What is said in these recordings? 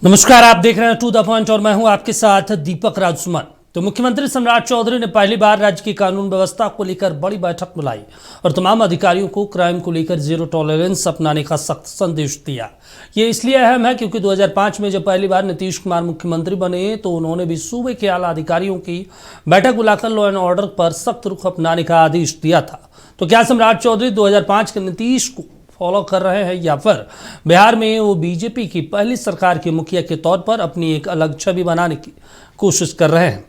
नमस्कार, आप देख रहे हैं टू द पॉइंट और मैं हूं आपके साथ दीपक राजसुमन। तो मुख्यमंत्री सम्राट चौधरी ने पहली बार राज्य की कानून व्यवस्था को लेकर बड़ी बैठक बुलाई और तमाम अधिकारियों को क्राइम को लेकर जीरो टॉलरेंस अपनाने का सख्त संदेश दिया। ये इसलिए अहम है क्योंकि 2005 में जब पहली बार नीतीश कुमार मुख्यमंत्री बने तो उन्होंने भी सूबे के आला अधिकारियों की बैठक बुलाकर लॉ एंड ऑर्डर पर सख्त रुख अपनाने का आदेश दिया था। तो क्या सम्राट चौधरी 2005 के नीतीश को फॉलो कर रहे हैं या फिर बिहार में वो बीजेपी की पहली सरकार के मुखिया के तौर पर अपनी एक अलग छवि बनाने की कोशिश कर रहे हैं?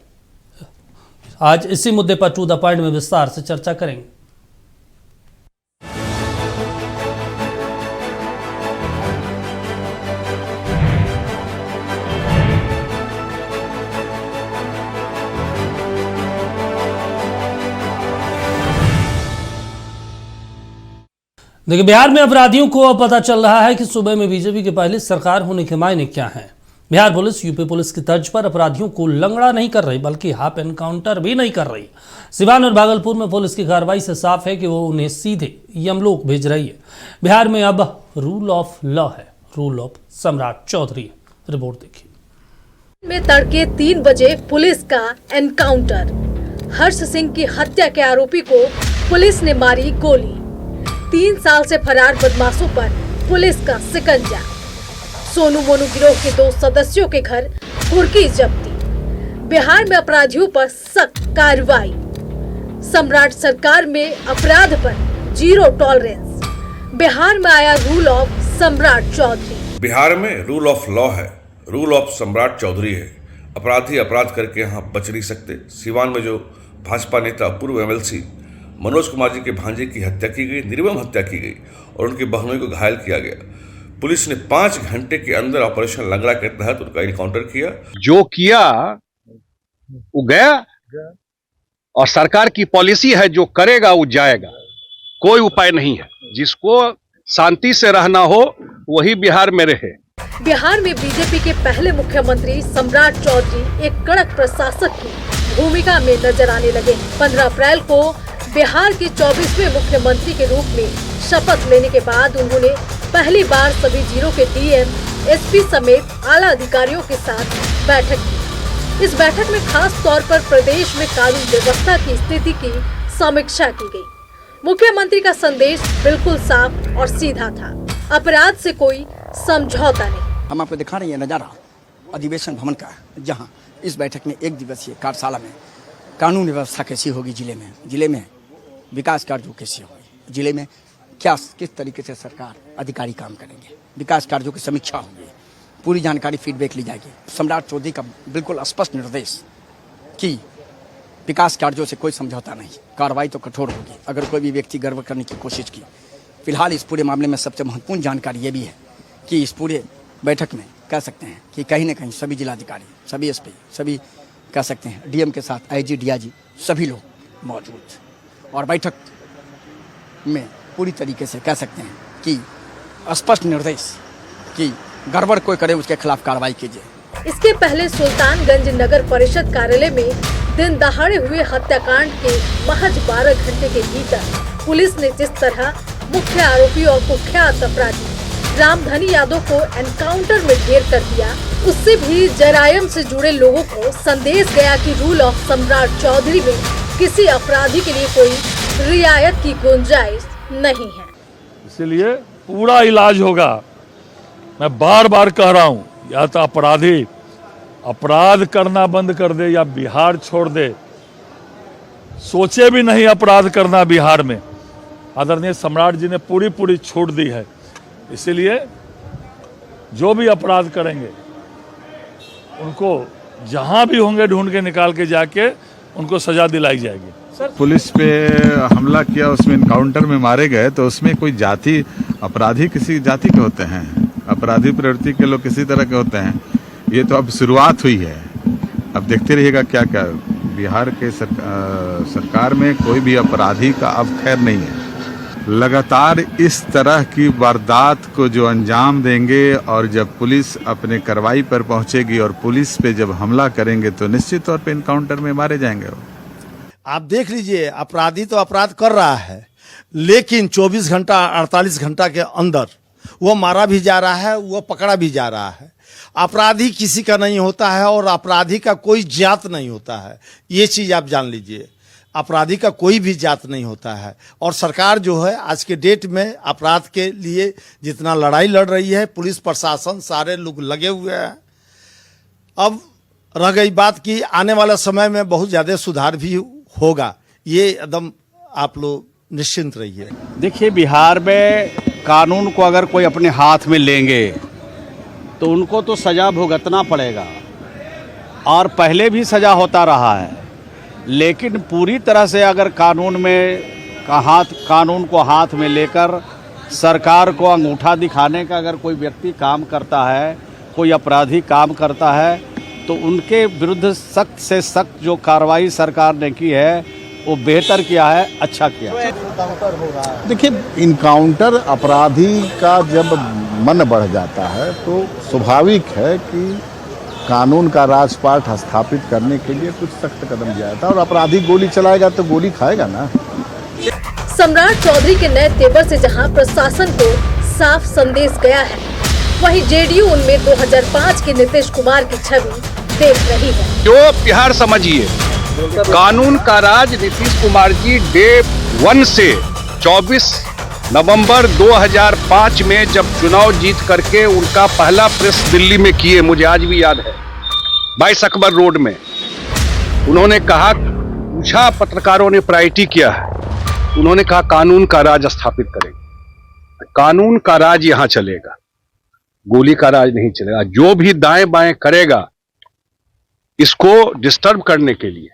आज इसी मुद्दे पर टू द पॉइंट में विस्तार से चर्चा करेंगे। देखिए, बिहार में अपराधियों को अब पता चल रहा है कि सूबे में बीजेपी की पहली सरकार होने के मायने क्या हैं। बिहार पुलिस यूपी पुलिस की तर्ज पर अपराधियों को लंगड़ा नहीं कर रही बल्कि हाफ एनकाउंटर भी नहीं कर रही। सिवान और भागलपुर में पुलिस की कार्रवाई से साफ है कि वो उन्हें सीधे यमलोक भेज रही है। बिहार में अब रूल ऑफ लॉ है, रूल ऑफ सम्राट चौधरी। रिपोर्ट देखिए। में तड़के 3 बजे पुलिस का एनकाउंटर। हर्ष सिंह की हत्या के आरोपी को पुलिस ने मारी गोली। 3 साल से फरार बदमाशों पर पुलिस का शिकंजा। सोनू मोनू गिरोह के 2 सदस्यों के घर कुर्की जब्ती। बिहार में अपराधियों पर सख्त कार्रवाई। सम्राट सरकार में अपराध पर जीरो टॉलरेंस। बिहार में आया रूल ऑफ सम्राट चौधरी। बिहार में रूल ऑफ लॉ है, रूल ऑफ सम्राट चौधरी है। अपराधी अपराध करके यहाँ बच नहीं सकते। सिवान में जो भाजपा नेता पूर्व एमएलसी मनोज कुमार जी के भांजे की हत्या की गई, निर्मम हत्या की गई और उनकी बहनों को घायल किया गया। पुलिस ने 5 घंटे के अंदर ऑपरेशन लंगड़ा के तहत उनका इनकाउंटर किया। जो किया वो गया और सरकार की पॉलिसी है जो करेगा वो जाएगा। कोई उपाय नहीं है। जिसको शांति से रहना हो वही बिहार में रहे। बिहार में बीजेपी के पहले मुख्यमंत्री सम्राट चौधरी एक कड़क प्रशासक की भूमिका में नजर आने लगे। 15 अप्रैल को बिहार के 24वें मुख्यमंत्री के रूप में शपथ लेने के बाद उन्होंने पहली बार सभी जिलों के डीएम, एसपी समेत आला अधिकारियों के साथ बैठक की। इस बैठक में खास तौर पर प्रदेश में कानून व्यवस्था की स्थिति की समीक्षा की गई। मुख्यमंत्री का संदेश बिल्कुल साफ और सीधा था। अपराध से कोई समझौता नहीं। हम आपको दिखा रहे हैं नजारा अधिवेशन भवन का, जहां इस बैठक में 1 दिवसीय कार्यशाला में कानून व्यवस्था कैसी होगी, जिले में विकास कार्यों कैसे होंगे, जिले में किस तरीके से सरकार अधिकारी काम करेंगे, विकास कार्यों की समीक्षा होगी, पूरी जानकारी फीडबैक ली जाएगी। सम्राट चौधरी का बिल्कुल स्पष्ट निर्देश कि विकास कार्यों से कोई समझौता नहीं, कार्रवाई तो कठोर होगी अगर कोई भी व्यक्ति गड़बड़ करने की कोशिश की। फिलहाल इस पूरे मामले में सबसे महत्वपूर्ण जानकारी ये भी है कि इस पूरे बैठक में कह सकते हैं कि कहीं न कहीं सभी जिलाधिकारी, सभी एसपी, सभी कह सकते हैं डीएम के साथ आईजी, डीआईजी सभी लोग मौजूद और बैठक में पूरी तरीके से कह सकते हैं कि स्पष्ट निर्देश कि गड़बड़ कोई करे उसके खिलाफ कार्रवाई कीजिए। इसके पहले सुल्तानगंज नगर परिषद कार्यालय में दिन दहाड़े हुए हत्याकांड के महज 12 घंटे के भीतर पुलिस ने जिस तरह मुख्य आरोपी और कुख्यात अपराधी रामधनी यादव को एनकाउंटर में ढेर कर दिया, उससे भी जरायम से जुड़े लोगों को संदेश गया कि रूल ऑफ सम्राट चौधरी में किसी अपराधी के लिए कोई रियायत की गुंजाइश नहीं है। इसलिए पूरा इलाज होगा। मैं बार बार कह रहा हूँ, या तो अपराधी अपराध करना बंद कर दे या बिहार छोड़ दे। सोचे भी नहीं अपराध करना बिहार में। आदरणीय सम्राट जी ने पूरी छूट दी है। इसीलिए जो भी अपराध करेंगे उनको जहां भी होंगे ढूंढ के निकाल के जाके उनको सजा दिलाई जाएगी। पुलिस पे हमला किया, उसमें इनकाउंटर में मारे गए, तो उसमें कोई जाति, अपराधी किसी जाति के होते हैं, अपराधी प्रवृत्ति के लोग किसी तरह के होते हैं। ये तो अब शुरुआत हुई है, अब देखते रहिएगा क्या क्या। बिहार के सरकार में कोई भी अपराधी का अब खैर नहीं है। लगातार इस तरह की वारदात को जो अंजाम देंगे और जब पुलिस अपने कार्रवाई पर पहुंचेगी और पुलिस पे जब हमला करेंगे तो निश्चित तौर पे इनकाउंटर में मारे जाएंगे। आप देख लीजिए, अपराधी तो अपराध कर रहा है, लेकिन 24 घंटा 48 घंटा के अंदर वो मारा भी जा रहा है, वो पकड़ा भी जा रहा है। अपराधी किसी का नहीं होता है और अपराधी का कोई जात नहीं होता है। ये चीज़ आप जान लीजिए, अपराधी का कोई भी जात नहीं होता है। और सरकार जो है आज के डेट में अपराध के लिए जितना लड़ाई लड़ रही है, पुलिस प्रशासन सारे लोग लगे हुए हैं। अब रह गई बात कि आने वाला समय में बहुत ज़्यादा सुधार भी होगा, ये एकदम आप लोग निश्चिंत रहिए। देखिए, बिहार में कानून को अगर कोई अपने हाथ में लेंगे तो उनको तो सज़ा भुगतना पड़ेगा, और पहले भी सज़ा होता रहा है। लेकिन पूरी तरह से अगर कानून को हाथ में लेकर सरकार को अंगूठा दिखाने का अगर कोई व्यक्ति काम करता है, कोई अपराधी काम करता है, तो उनके विरुद्ध सख्त से सख्त जो कार्रवाई सरकार ने की है वो बेहतर किया है, अच्छा किया। देखिए, इनकाउंटर अपराधी का जब मन बढ़ जाता है तो स्वाभाविक है कि कानून का राजपाट स्थापित करने के लिए कुछ सख्त कदम लिया जाता है, और अपराधी गोली चलाएगा तो गोली खाएगा ना। सम्राट चौधरी के नए तेवर से जहां प्रशासन को साफ संदेश गया है, वहीं जेडीयू उनमें 2005 के नीतीश कुमार की छवि देख रही है। जो बिहार समझिए, कानून का राज नीतीश कुमार जी डे 1 से 24 नवंबर 2005 में जब चुनाव जीत करके उनका पहला प्रेस दिल्ली में किए, मुझे आज भी याद है, 22 अकबर रोड में उन्होंने कहा, पूछा पत्रकारों ने, प्रायोरिटी किया है, उन्होंने कहा कानून का राज स्थापित करेंगे, कानून का राज यहां चलेगा, गोली का राज नहीं चलेगा। जो भी दाएं बाएं करेगा इसको डिस्टर्ब करने के लिए,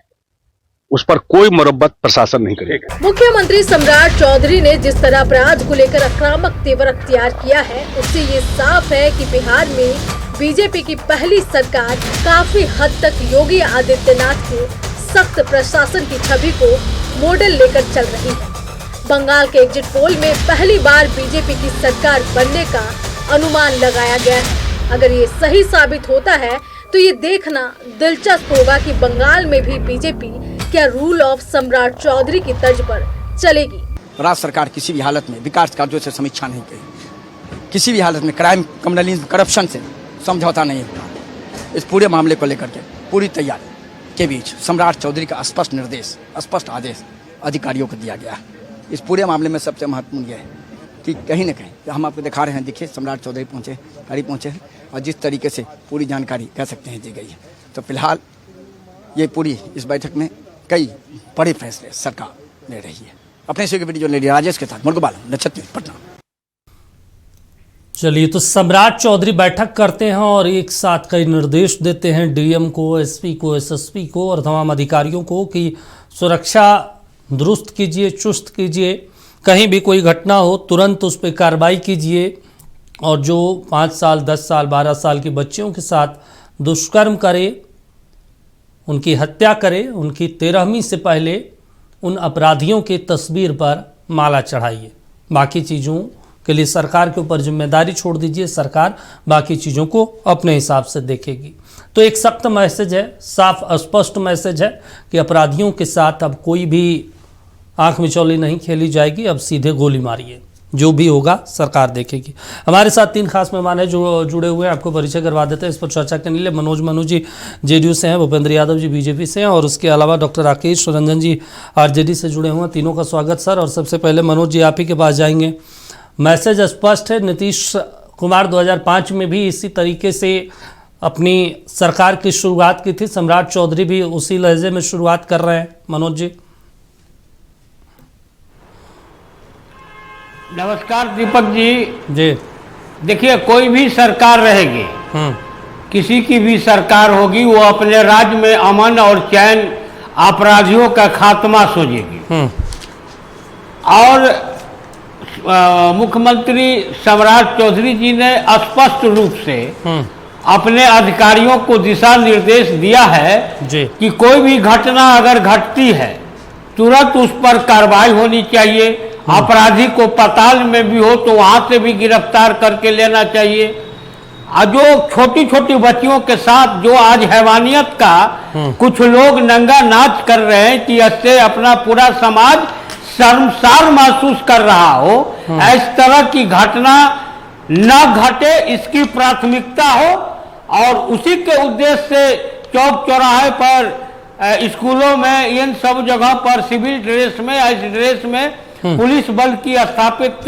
उस पर कोई मुरब्बत प्रशासन नहीं करेगा। मुख्यमंत्री सम्राट चौधरी ने जिस तरह अपराध को लेकर आक्रामक तेवर अख्तियार किया है, उससे ये साफ है कि बिहार में बीजेपी की पहली सरकार काफी हद तक योगी आदित्यनाथ के सख्त प्रशासन की छवि को मॉडल लेकर चल रही है। बंगाल के एग्जिट पोल में पहली बार बीजेपी की सरकार बनने का अनुमान लगाया गया है। अगर ये सही साबित होता है तो ये देखना दिलचस्प होगा कि बंगाल में भी बीजेपी क्या रूल ऑफ सम्राट चौधरी की तर्ज पर चलेगी। राज्य सरकार किसी भी हालत में विकास कार्यों से समीक्षा नहीं करेगी, किसी भी हालत में क्राइम, कम्युनलिज्म, करप्शन से समझौता नहीं होगा। इस पूरे मामले को लेकर के पूरी तैयारी के बीच सम्राट चौधरी का स्पष्ट निर्देश, स्पष्ट आदेश अधिकारियों को दिया गया है। इस पूरे मामले में सबसे महत्वपूर्ण यह है कि कहीं न कहीं हम आपको दिखा रहे हैं, देखिए सम्राट चौधरी करीब पहुँचे हैं, और जिस तरीके से पूरी जानकारी कह सकते हैं दी गई है। तो फिलहाल ये पूरी इस बैठक में कई बड़े फैसले सरकार ले रही है। अपने से वीडियो लेडी राजेश के साथ मुर्गबाल, नक्षत्र पटना। चलिए, तो सम्राट चौधरी बैठक करते हैं और एक साथ कई निर्देश देते हैं डीएम को, एसपी को, एसएसपी को और तमाम अधिकारियों को कि सुरक्षा दुरुस्त कीजिए, चुस्त कीजिए, कहीं भी कोई घटना हो तुरंत उस पर कार्रवाई कीजिए, और जो 5 साल, 10 साल, 12 साल के बच्चियों के साथ दुष्कर्म करे, उनकी हत्या करे, उनकी 13वीं से पहले उन अपराधियों के तस्वीर पर माला चढ़ाइए। बाकी चीज़ों के लिए सरकार के ऊपर जिम्मेदारी छोड़ दीजिए, सरकार बाकी चीज़ों को अपने हिसाब से देखेगी। तो एक सख्त मैसेज है, साफ स्पष्ट मैसेज है कि अपराधियों के साथ अब कोई भी आंख मिचौली नहीं खेली जाएगी, अब सीधे गोली मारिए, जो भी होगा सरकार देखेगी। हमारे साथ 3 खास मेहमान हैं जो जुड़े हुए हैं, आपको परिचय करवा देते हैं। इस पर चर्चा करने के लिए मनोज मनु जी जेडीयू से हैं, भूपेंद्र यादव जी बीजेपी से हैं, और उसके अलावा डॉक्टर राकेश रंजन जी आरजेडी से जुड़े हुए हैं। तीनों का स्वागत सर। और सबसे पहले मनोज जी, आप ही के पास जाएंगे। मैसेज स्पष्ट है, नीतीश कुमार 2005 में भी इसी तरीके से अपनी सरकार की शुरुआत की थी, सम्राट चौधरी भी उसी लहजे में शुरुआत कर रहे हैं। मनोज जी। नमस्कार दीपक जी। देखिए, कोई भी सरकार रहेगी, किसी की भी सरकार होगी, वो अपने राज्य में अमन और चैन, अपराधियों का खात्मा सोचेगी। और मुख्यमंत्री सम्राट चौधरी जी ने स्पष्ट रूप से अपने अधिकारियों को दिशा निर्देश दिया है कि कोई भी घटना अगर घटती है तुरंत उस पर कार्रवाई होनी चाहिए। अपराधी को पाताल में भी हो तो वहां से भी गिरफ्तार करके लेना चाहिए। जो छोटी छोटी बच्चियों के साथ जो आज हैवानियत का कुछ लोग नंगा नाच कर रहे हैं कि इससे अपना पूरा समाज शर्मसार महसूस कर रहा हो, इस तरह की घटना न घटे, इसकी प्राथमिकता हो और उसी के उद्देश्य से चौक चौराहे पर, स्कूलों में, इन सब जगह पर सिविल ड्रेस में, इस ड्रेस में पुलिस बल की स्थापित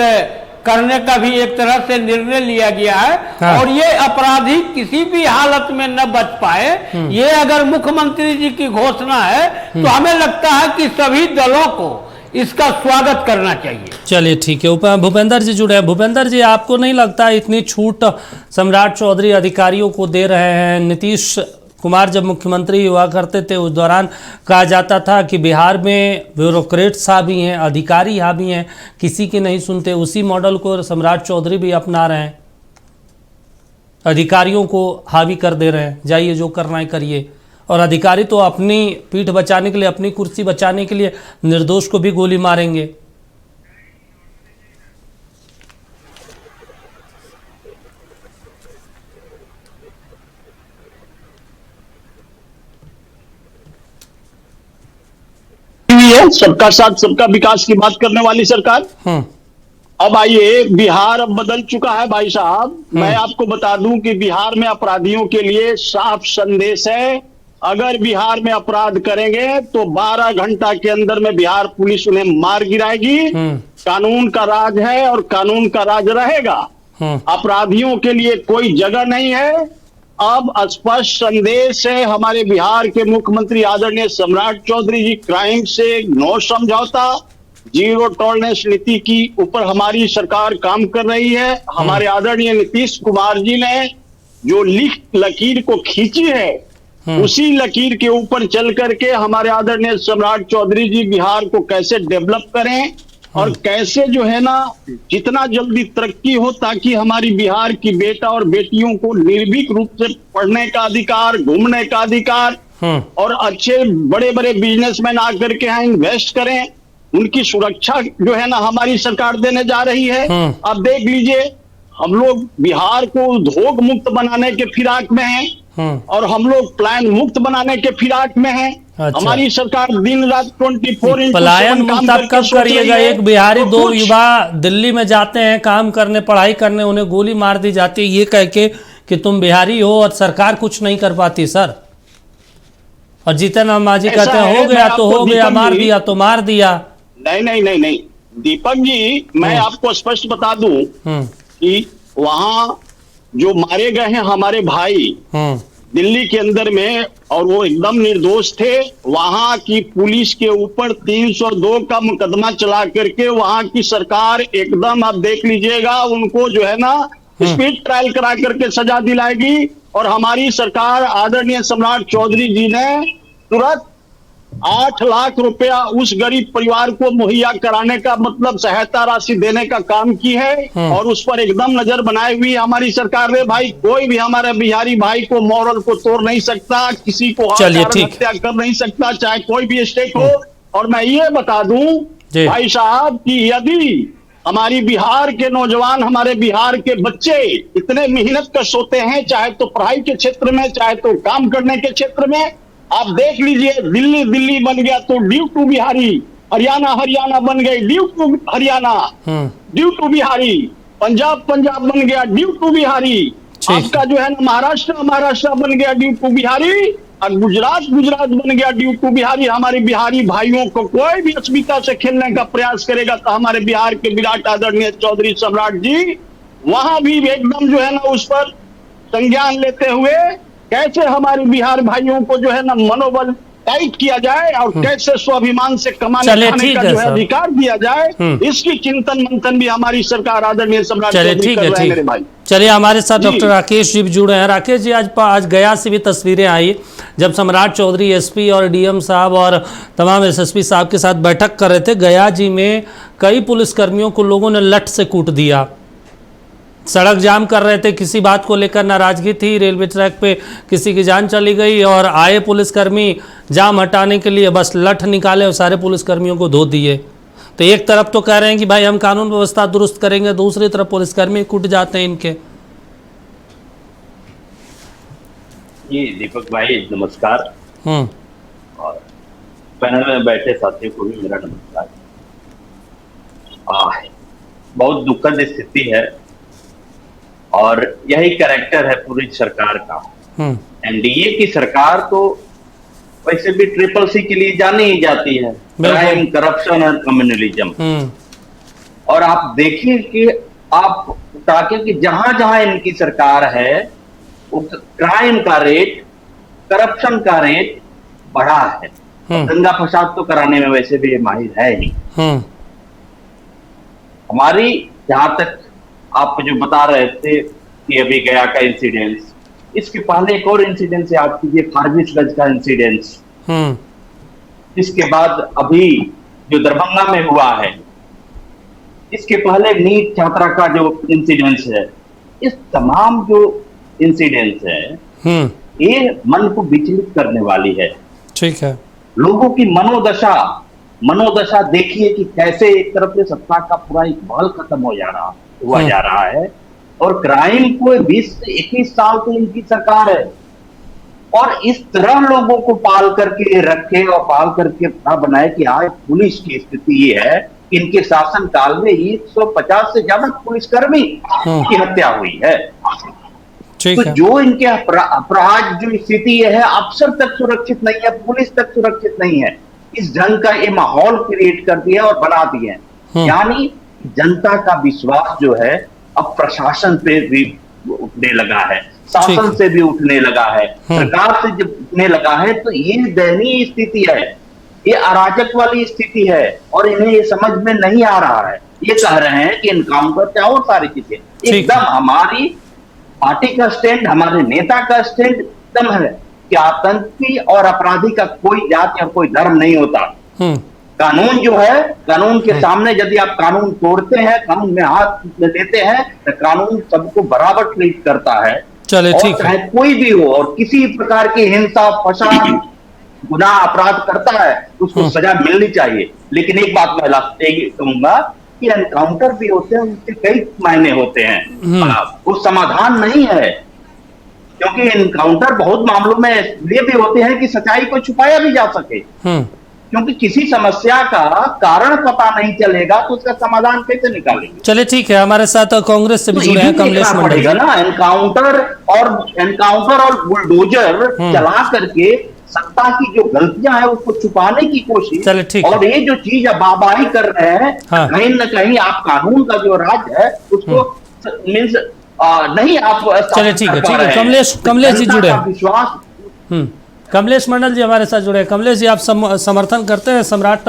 करने का भी एक तरह से निर्णय लिया गया है। हाँ। और ये अपराधी किसी भी हालत में न बच पाए, ये अगर मुख्यमंत्री जी की घोषणा है तो हमें लगता है कि सभी दलों को इसका स्वागत करना चाहिए। चलिए ठीक है, भूपेंद्र जी जुड़े हैं। भूपेंद्र जी, आपको नहीं लगता इतनी छूट सम्राट चौधरी अधिकारियों को दे रहे हैं? नीतीश कुमार जब मुख्यमंत्री हुआ करते थे उस दौरान कहा जाता था कि बिहार में ब्यूरोक्रेट्स हावी हैं, अधिकारी हावी हैं, किसी की नहीं सुनते। उसी मॉडल को सम्राट चौधरी भी अपना रहे हैं, अधिकारियों को हावी कर दे रहे हैं, जाइए जो करना है करिए। और अधिकारी तो अपनी पीठ बचाने के लिए, अपनी कुर्सी बचाने के लिए निर्दोष को भी गोली मारेंगे। सबका साथ सबका विकास की बात करने वाली सरकार। अब आइए, बिहार अब बदल चुका है भाई साहब। मैं आपको बता दूं कि बिहार में अपराधियों के लिए साफ संदेश है, अगर बिहार में अपराध करेंगे तो 12 घंटा के अंदर में बिहार पुलिस उन्हें मार गिराएगी। कानून का राज है और कानून का राज रहेगा। अपराधियों के लिए कोई जगह नहीं है। अब स्पष्ट संदेश है हमारे बिहार के मुख्यमंत्री आदरणीय सम्राट चौधरी जी, क्राइम से नो समझौता, जीरो टॉलरेंस नीति की ऊपर हमारी सरकार काम कर रही है। हमारे आदरणीय नीतीश कुमार जी ने जो लकीर को खींची है, उसी लकीर के ऊपर चल करके हमारे आदरणीय सम्राट चौधरी जी बिहार को कैसे डेवलप करें और कैसे जो है ना जितना जल्दी तरक्की हो, ताकि हमारी बिहार की बेटा और बेटियों को निर्भीक रूप से पढ़ने का अधिकार, घूमने का अधिकार और अच्छे बड़े बड़े बिजनेसमैन आकर के यहाँ इन्वेस्ट करें, उनकी सुरक्षा जो है ना हमारी सरकार देने जा रही है। अब देख लीजिए, हम लोग बिहार को उद्योग मुक्त बनाने के फिराक में हैं और हम लोग प्लान मुक्त बनाने के फिराक में हैं। अच्छा। हमारी सरकार दिन रात 24 पलायन मुक्त आप कब करिएगा? एक बिहारी, दो युवा दिल्ली में जाते हैं काम करने, पढ़ाई करने, उन्हें गोली मार दी जाती है ये कह के कि तुम बिहारी हो और सरकार कुछ नहीं कर पाती सर। और जीतन राम मांझी कहते हैं हो गया तो हो गया, मार दिया तो मार दिया। नहीं नहीं नहीं नहीं दीपक जी, मैं आपको स्पष्ट बता दूं कि वहां जो मारे गए हैं हमारे भाई दिल्ली के अंदर में, और वो एकदम निर्दोष थे, वहां की पुलिस के ऊपर 302 का मुकदमा चला करके वहां की सरकार एकदम, आप देख लीजिएगा, उनको जो है ना स्पीड ट्रायल करा करके सजा दिलाएगी। और हमारी सरकार आदरणीय सम्राट चौधरी जी ने तुरंत 8 लाख रुपया उस गरीब परिवार को मुहैया कराने का, मतलब सहायता राशि देने का काम की है। और उस पर एकदम नजर बनाई हुई हमारी सरकार ने। भाई, कोई भी हमारे बिहारी भाई को मॉरल को तोड़ नहीं सकता, किसी को हत्या कर नहीं सकता, चाहे कोई भी स्टेट हो। और मैं ये बता दूं भाई साहब कि यदि हमारी बिहार के नौजवान, हमारे बिहार के बच्चे इतने मेहनत कश होते हैं, चाहे तो पढ़ाई के क्षेत्र में, चाहे तो काम करने के क्षेत्र में। आप देख लीजिए, दिल्ली दिल्ली बन गया तो ड्यू टू बिहारी, हरियाणा हरियाणा बन गई due to Haryana, due to Bihari, Punjab Punjab बन गया ड्यू टू बिहारी, आपका जो है ना महाराष्ट्र महाराष्ट्र बन गया ड्यू टू बिहारी, और गुजरात गुजरात बन गया ड्यू टू बिहारी। हमारे बिहारी भाइयों को कोई भी अस्मिता से खेलने का प्रयास करेगा तो हमारे बिहार के विराट आदरणीय चौधरी सम्राट जी वहां भी एकदम जो है ना उस पर संज्ञान लेते हुए कैसे हमारे बिहार भाइयों को जो है ना मनोबल टाइट किया जाए और कैसे स्वाभिमान से कमाने खाने का जो है अधिकार दिया जाए, इसकी चिंतन मंथन भी हमारी सरकार आदरणीय सम्राट चौधरी कर रहे हैं मेरे भाई। चलिए, हमारे साथ डॉक्टर राकेश जी जुड़े हैं। राकेश जी, आज गया से भी तस्वीरें आई जब सम्राट चौधरी एसपी और डीएम साहब और तमाम एसएसपी साहब के साथ बैठक कर रहे थे। गया जी में कई पुलिसकर्मियों को लोगों ने लठ से कूट दिया, सड़क जाम कर रहे थे, किसी बात को लेकर नाराजगी थी, रेलवे ट्रैक पे किसी की जान चली गई और आए पुलिसकर्मी जाम हटाने के लिए बस लठ निकाले और सारे पुलिसकर्मियों को धो दिए। तो एक तरफ तो कह रहे हैं कि भाई हम कानून व्यवस्था दुरुस्त करेंगे, दूसरी तरफ पुलिसकर्मी कूट जाते हैं इनके। जी दीपक भाई नमस्कार, और पैनल में बैठे साथियों को भी मेरा नमस्कार। बहुत दुखद स्थिति है और यही कैरेक्टर है पूरी सरकार का। एनडीए की सरकार तो वैसे भी ट्रिपल सी के लिए जानी ही जाती है, क्राइम, करप्शन और कम्युनलिज्म। और आप देखिए कि आप ताकि कि जहां जहां इनकी सरकार है वो क्राइम का रेट, करप्शन का रेट बढ़ा है। दंगा फसाद तो कराने में वैसे भी माहिर है ही। हमारी जहां तक आप जो बता रहे थे कि अभी गया का इंसिडेंस, इसके पहले एक और इंसिडेंस याद कीजिए, फारबिसगंज का इंसिडेंस। इसके बाद अभी जो दरभंगा में हुआ है, इसके पहले नीट छात्रा का जो इंसिडेंस है, इस तमाम जो इंसिडेंस है ये मन को विचलित करने वाली है। ठीक है। लोगों की मनोदशा देखिए कि कैसे एक तरफ से सत्ता का पूरा इकबाल खत्म हुआ जा रहा है और क्राइम को 20 से 21 साल से इनकी सरकार है और इस तरह लोगों को पाल करके रखे और पाल करके बनाए कि आज पुलिस की स्थिति ये है कि इनके शासन काल में 150 से ज्यादा पुलिसकर्मी की हत्या हुई है। तो जो इनके अपराध जो स्थिति है, अफसर तक सुरक्षित नहीं है, पुलिस तक सुरक्षित नहीं है। इस ढंग का ये माहौल क्रिएट कर दिया और बना दिए, यानी जनता का विश्वास जो है अब प्रशासन पे भी उठने लगा है, शासन से भी उठने लगा है, सरकार से जब उठने लगा है, तो ये दयनीय स्थिति है, ये अराजक वाली स्थिति है और इन्हें ये समझ में नहीं आ रहा है। ये कह रहे हैं कि इनकाउंटर क्या और सारी चीजें, एकदम हमारी पार्टी का स्टैंड, हमारे नेता का स्टैंड एकदम है कि आतंकी और अपराधी का कोई जात या कोई धर्म नहीं होता। कानून जो है, कानून के सामने यदि आप कानून तोड़ते हैं, कानून में हाथ देते हैं, तो कानून सबको बराबर ट्रीट करता है। चले ठीक है। चाहे कोई भी हो और किसी प्रकार की हिंसा, फसाद, गुनाह, अपराध करता है उसको सजा मिलनी चाहिए। लेकिन एक बात मैं कहूंगा कि एनकाउंटर भी होते हैं, उसके कई मायने होते हैं, वो समाधान नहीं है, क्योंकि एनकाउंटर बहुत मामलों में इसलिए भी होते हैं कि सच्चाई को छुपाया भी जा सके। क्योंकि किसी समस्या का कारण पता नहीं चलेगा तो उसका समाधान कैसे निकालेंगे। चले ठीक है, हमारे साथ कांग्रेस से भी जुड़े हैं कमलेश मंडल ना। एनकाउंटर और बुलडोजर चला करके सत्ता की जो गलतियां हैं उसको छुपाने की कोशिश, और ये जो चीज बाबाही कर रहे हैं, कहीं न कहीं आप कानून का जो राज है उसको मीन्स नहीं आप। चले ठीक है, ठीक है। कमलेश जी जुड़े हैं, विश्वास। कमलेश मंडल जी हमारे साथ जुड़े हैं। कमलेश जी, आप समर्थन करते हैं सम्राट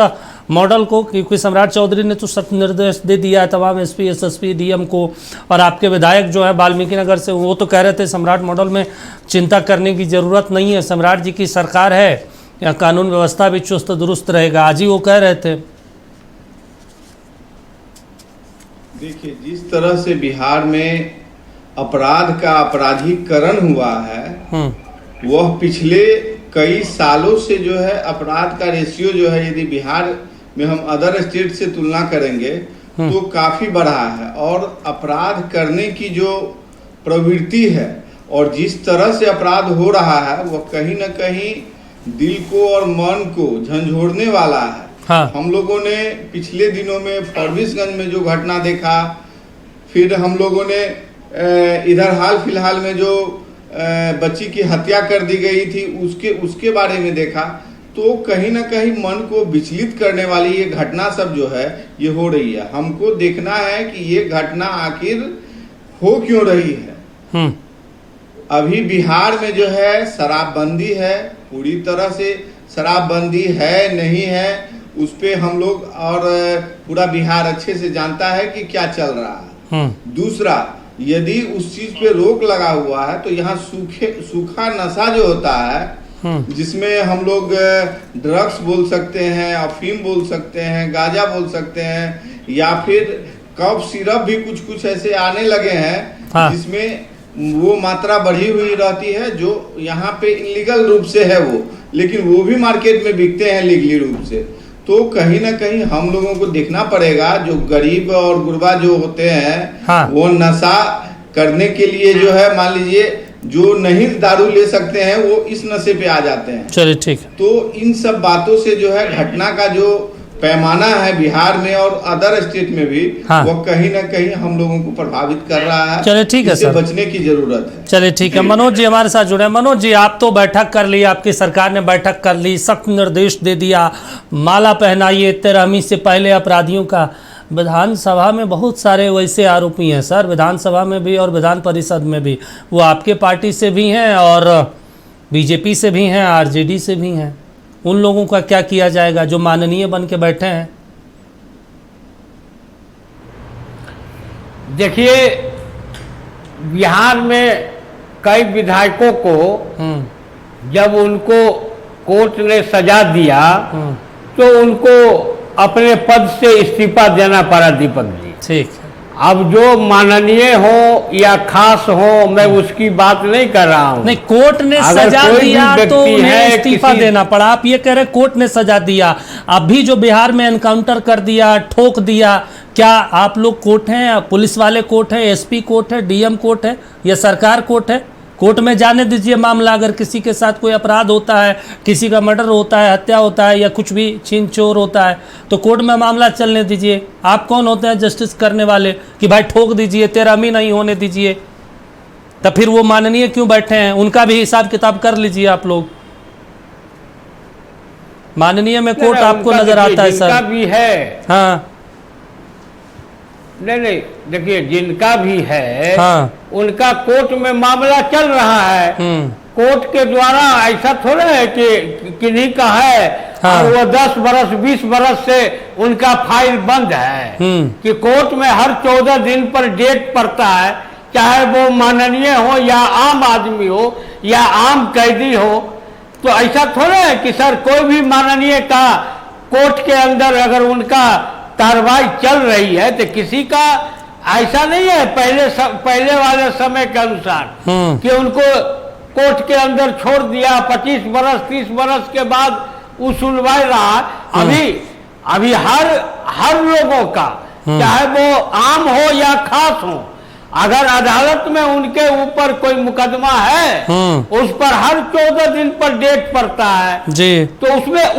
मॉडल को, क्योंकि सम्राट चौधरी ने तो सख्त निर्देश दे दिया है तमाम एसपी, एसएसपी, डीएम को, और आपके विधायक जो है वाल्मीकि नगर से, वो तो कह रहे थे सम्राट मॉडल में चिंता करने की जरूरत नहीं है, सम्राट जी की सरकार है, या कानून व्यवस्था भी चुस्त दुरुस्त रहेगा, आज ही वो कह रहे थे। देखिए, जिस तरह से बिहार में अपराध का अपराधीकरण हुआ है, वह पिछले कई सालों से जो है अपराध का रेशियो जो है, यदि बिहार में हम अदर स्टेट से तुलना करेंगे तो काफी बढ़ा है, और अपराध करने की जो प्रवृत्ति है और जिस तरह से अपराध हो रहा है वह कहीं न कहीं दिल को और मन को झंझोड़ने वाला है। हम लोगों ने पिछले दिनों में फारबिसगंज में जो घटना देखा, फिर हम लोगों ने इधर हाल फिलहाल में जो बच्ची की हत्या कर दी गई थी उसके बारे में देखा, तो कहीं ना कहीं मन को विचलित करने वाली ये घटना सब जो है ये हो रही है। हमको देखना है कि ये घटना आखिर हो क्यों रही है। अभी बिहार में जो है शराबबंदी है, पूरी तरह से शराबबंदी है नहीं है उस पे हम लोग और पूरा बिहार अच्छे से जानता है कि क्या चल रहा है। दूसरा, यदि उस चीज पे रोक लगा हुआ है तो यहाँ सूखा नशा जो होता है, जिसमें हम लोग ड्रग्स बोल सकते हैं, अफीम बोल सकते हैं, गांजा बोल सकते हैं, या फिर कफ सिरप भी कुछ ऐसे आने लगे हैं जिसमें वो मात्रा बढ़ी हुई रहती है, जो यहाँ पे इलीगल रूप से है वो, लेकिन वो भी मार्केट में बिकते हैं लीगली रूप से। तो कहीं ना कहीं हम लोगों को देखना पड़ेगा, जो गरीब और गुरबा जो होते हैं वो नशा करने के लिए जो है, मान लीजिए जो नहीं दारू ले सकते हैं वो इस नशे पे आ जाते हैं। चलिए ठीक है। तो इन सब बातों से जो है घटना का जो पैमाना है बिहार में और अदर स्टेट में भी, हाँ। वो कहीं ना कहीं हम लोगों को प्रभावित कर रहा है। चलिए ठीक है इससे सर, बचने की जरूरत है। चलिए ठीक है। मनोज जी हमारे साथ जुड़े। मनोज जी, आप तो बैठक कर ली, आपकी सरकार ने बैठक कर ली, सख्त निर्देश दे दिया, माला पहनाइए 13वीं से पहले अपराधियों का। विधानसभा में बहुत सारे वैसे आरोपी हैं सर, विधानसभा में भी और विधान परिषद में भी। वो आपके पार्टी से भी हैं और बीजेपी से भी हैं, आरजेडी से भी हैं। उन लोगों का क्या किया जाएगा जो माननीय बन के बैठे हैं? देखिए, बिहार में कई विधायकों को जब उनको कोर्ट ने सजा दिया तो उनको अपने पद से इस्तीफा देना पड़ा। दीपक जी, ठीक है। अब जो माननीय हो या खास हो, मैं उसकी बात नहीं कर रहा हूँ। नहीं, कोर्ट ने सजा दिया तो उन्हें इस्तीफा देना पड़ा। आप ये कह रहे कोर्ट ने सजा दिया, अभी जो बिहार में एनकाउंटर कर दिया, ठोक दिया, क्या आप लोग कोर्ट हैं? पुलिस वाले कोर्ट है, एसपी कोर्ट है, डीएम कोर्ट है या सरकार कोर्ट है? कोर्ट में जाने दीजिए मामला। अगर किसी के साथ कोई अपराध होता है, किसी का मर्डर होता है, हत्या होता है या कुछ भी छीन चोर होता है तो कोर्ट में मामला चलने दीजिए। आप कौन होते हैं जस्टिस करने वाले कि भाई ठोक दीजिए, 13वीं नहीं होने दीजिए? तो फिर वो माननीय क्यों बैठे हैं? उनका भी हिसाब किताब कर लीजिए आप लोग। माननीय में कोर्ट आपको नजर आता है सर? भी है। हाँ, नहीं, देखिए, जिनका भी है, हाँ, उनका कोर्ट में मामला चल रहा है। कोर्ट के द्वारा ऐसा थोड़ा है कि किन्हीं का है, हाँ, और वो 10 बरस 20 बरस से उनका फाइल बंद है। कि कोर्ट में हर 14 दिन पर डेट पड़ता है, चाहे वो माननीय हो या आम आदमी हो या आम कैदी हो। तो ऐसा थोड़ा है कि सर कोई भी माननीय का कोर्ट के अंदर अगर उनका कार्रवाई चल रही है तो किसी का ऐसा नहीं है पहले वाले समय के अनुसार कि उनको कोर्ट के अंदर छोड़ दिया, 25 बरस 30 बरस के बाद वो सुनवाई रहा। अभी हर लोगों का, चाहे वो आम हो या खास हो, अगर अदालत में उनके ऊपर कोई मुकदमा है, उस पर हर 14 दिन पर डेट पड़ता है जी। तो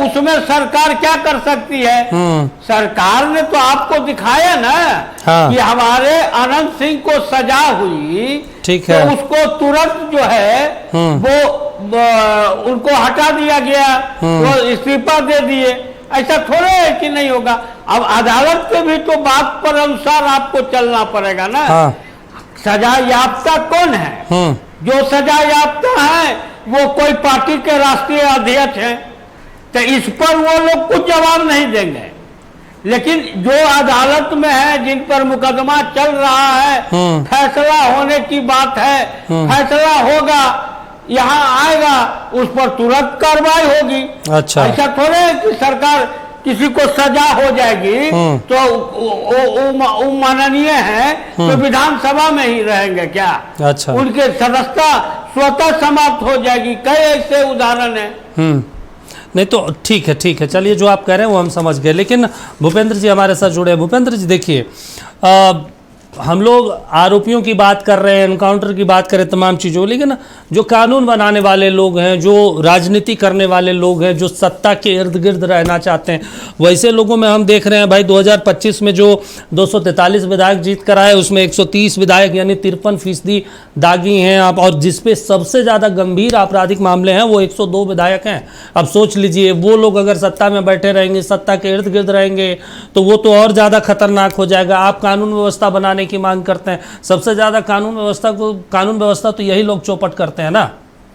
उसमें सरकार क्या कर सकती है? सरकार ने तो आपको दिखाया ना, हाँ, कि हमारे अनंत सिंह को सजा हुई, ठीक है, तो उसको तुरंत जो है वो उनको हटा दिया गया, वो इस्तीफा दे दिए। ऐसा थोड़ा है कि नहीं होगा। अब अदालत के भी तो बात पर अनुसार आपको चलना पड़ेगा ना। हाँ। सजा याफ्ता कौन है? जो सजा याफ्ता है वो कोई पार्टी के राष्ट्रीय अध्यक्ष हैं, तो इस पर वो लोग कुछ जवाब नहीं देंगे। लेकिन जो अदालत में है, जिन पर मुकदमा चल रहा है, फैसला होने की बात है, फैसला होगा, यहाँ आएगा, उस पर तुरंत कार्रवाई होगी। अच्छा, ऐसा थोड़े है कि सरकार किसी को सजा हो जाएगी तो वो माननीय है तो विधानसभा में ही रहेंगे क्या? अच्छा, उनके सदस्यता स्वतः समाप्त हो जाएगी। कई ऐसे उदाहरण है। नहीं तो ठीक है, चलिए, जो आप कह रहे हैं वो हम समझ गए। लेकिन भूपेंद्र जी हमारे साथ जुड़े हैं। भूपेंद्र जी, देखिए, हम लोग आरोपियों की बात कर रहे हैं, एनकाउंटर की बात करें, तमाम चीज़ों, लेकिन जो कानून बनाने वाले लोग हैं, जो राजनीति करने वाले लोग हैं, जो सत्ता के इर्द गिर्द रहना चाहते हैं, वैसे लोगों में हम देख रहे हैं भाई 2025 में जो 243 विधायक जीत कर आए, उसमें 130 विधायक यानी 53% दागी हैं आप, और जिसपे सबसे ज़्यादा गंभीर आपराधिक मामले हैं वो 102 विधायक हैं। अब सोच लीजिए, वो लोग अगर सत्ता में बैठे रहेंगे, सत्ता के इर्द गिर्द रहेंगे, तो वो तो और ज़्यादा खतरनाक हो जाएगा। आप कानून व्यवस्था बनाने की मांग करते हैं, सबसे ज्यादा कानून व्यवस्था तो यही लोग चौपट करते हैं ना।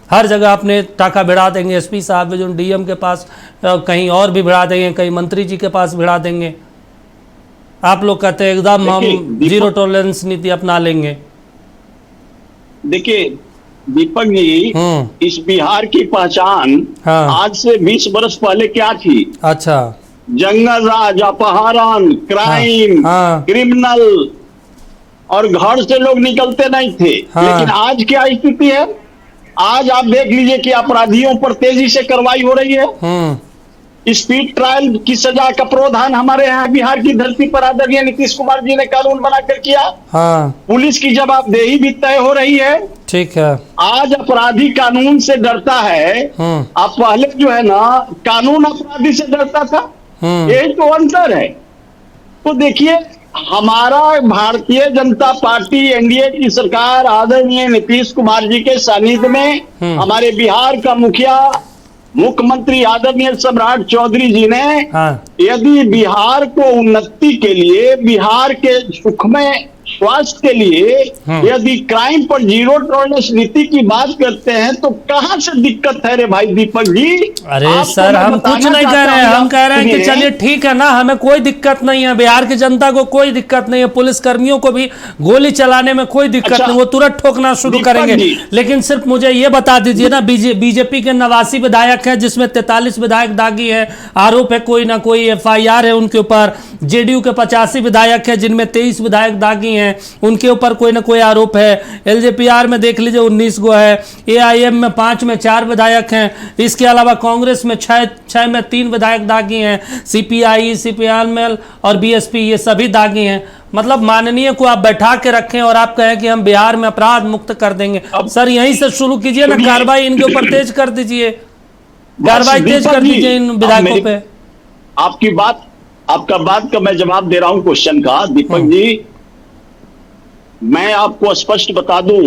हर जगह अपने टाका भिड़ा देंगे, एसपी साहब जो डीएम के पास, कहीं और भी भिड़ा देंगे, कहीं मंत्री जी के पास भिड़ा देंगे। आप लोग कहते हैं एकदम हम जीरो टॉलरेंस नीति अपना लेंगे। देखिए दीपक जी, इस बिहार की पहचान आज से 20 वर्ष पहले क्या थी? अच्छा, जंगल राज, अपहरण, क्राइम, क्रिमिनल, और घर से लोग निकलते नहीं थे। लेकिन आज क्या स्थिति है? आज आप देख लीजिए कि अपराधियों पर तेजी से कार्रवाई हो रही है। स्पीड ट्रायल की सजा का प्रावधान हमारे यहाँ बिहार की धरती पर आदरणीय नीतीश कुमार जी ने कानून बनाकर किया। पुलिस की जवाबदेही भी तय हो रही है। ठीक है, आज अपराधी कानून से डरता है। अब पहले जो है ना, कानून अपराधी से डरता था। यही तो अंतर है। तो देखिए, हमारा भारतीय जनता पार्टी एनडीए की सरकार आदरणीय नीतीश कुमार जी के सानिध्य में हमारे बिहार का मुख्यमंत्री आदरणीय सम्राट चौधरी जी ने यदि बिहार को उन्नति के लिए, बिहार के सुखमय स्वास्थ्य के लिए यदि क्राइम पर जीरो टॉलरेंस नीति की बात करते हैं तो कहां से दिक्कत है रे भाई दीपक जी? अरे सर, हम कुछ नहीं कह रहे हैं, हम कह रहे हैं कि चलिए ठीक है ना, हमें कोई दिक्कत नहीं है, बिहार की जनता को कोई दिक्कत नहीं है, पुलिस कर्मियों को भी गोली चलाने में कोई दिक्कत नहीं, वो तुरंत ठोकना शुरू करेंगे। लेकिन सिर्फ मुझे ये बता दीजिए ना, बीजेपी के 89 विधायक हैं जिसमें 43 विधायक दागी है, आरोप है कोई ना कोई, FIR है उनके ऊपर। जेडीयू के 85 विधायक है जिनमें 23 विधायक दागी हैं, उनके ऊपर कोई ना कोई आरोप है। LJPR में देख लीजिए 19 गो है, AIM में 5 में 4 विधायक हैं, इसके अलावा कांग्रेस में 6 में 3 विधायक दागी हैं, CPI, CPIML और BSP ये सभी दागी हैं। मतलब माननीय को आप बैठा के रखें और आप कहें कि हम बिहार में अपराध मुक्त कर देंगे। सर यहीं से शुरू कीजिए ना, कार्रवाई इनके ऊपर तेज कर दीजिए, कार्रवाई तेज कर दीजिए इन विधायकों पे। आपका बात का मैं जवाब दे रहा हूं क्वेश्चन का। दीपक जी, मैं आपको स्पष्ट बता दूं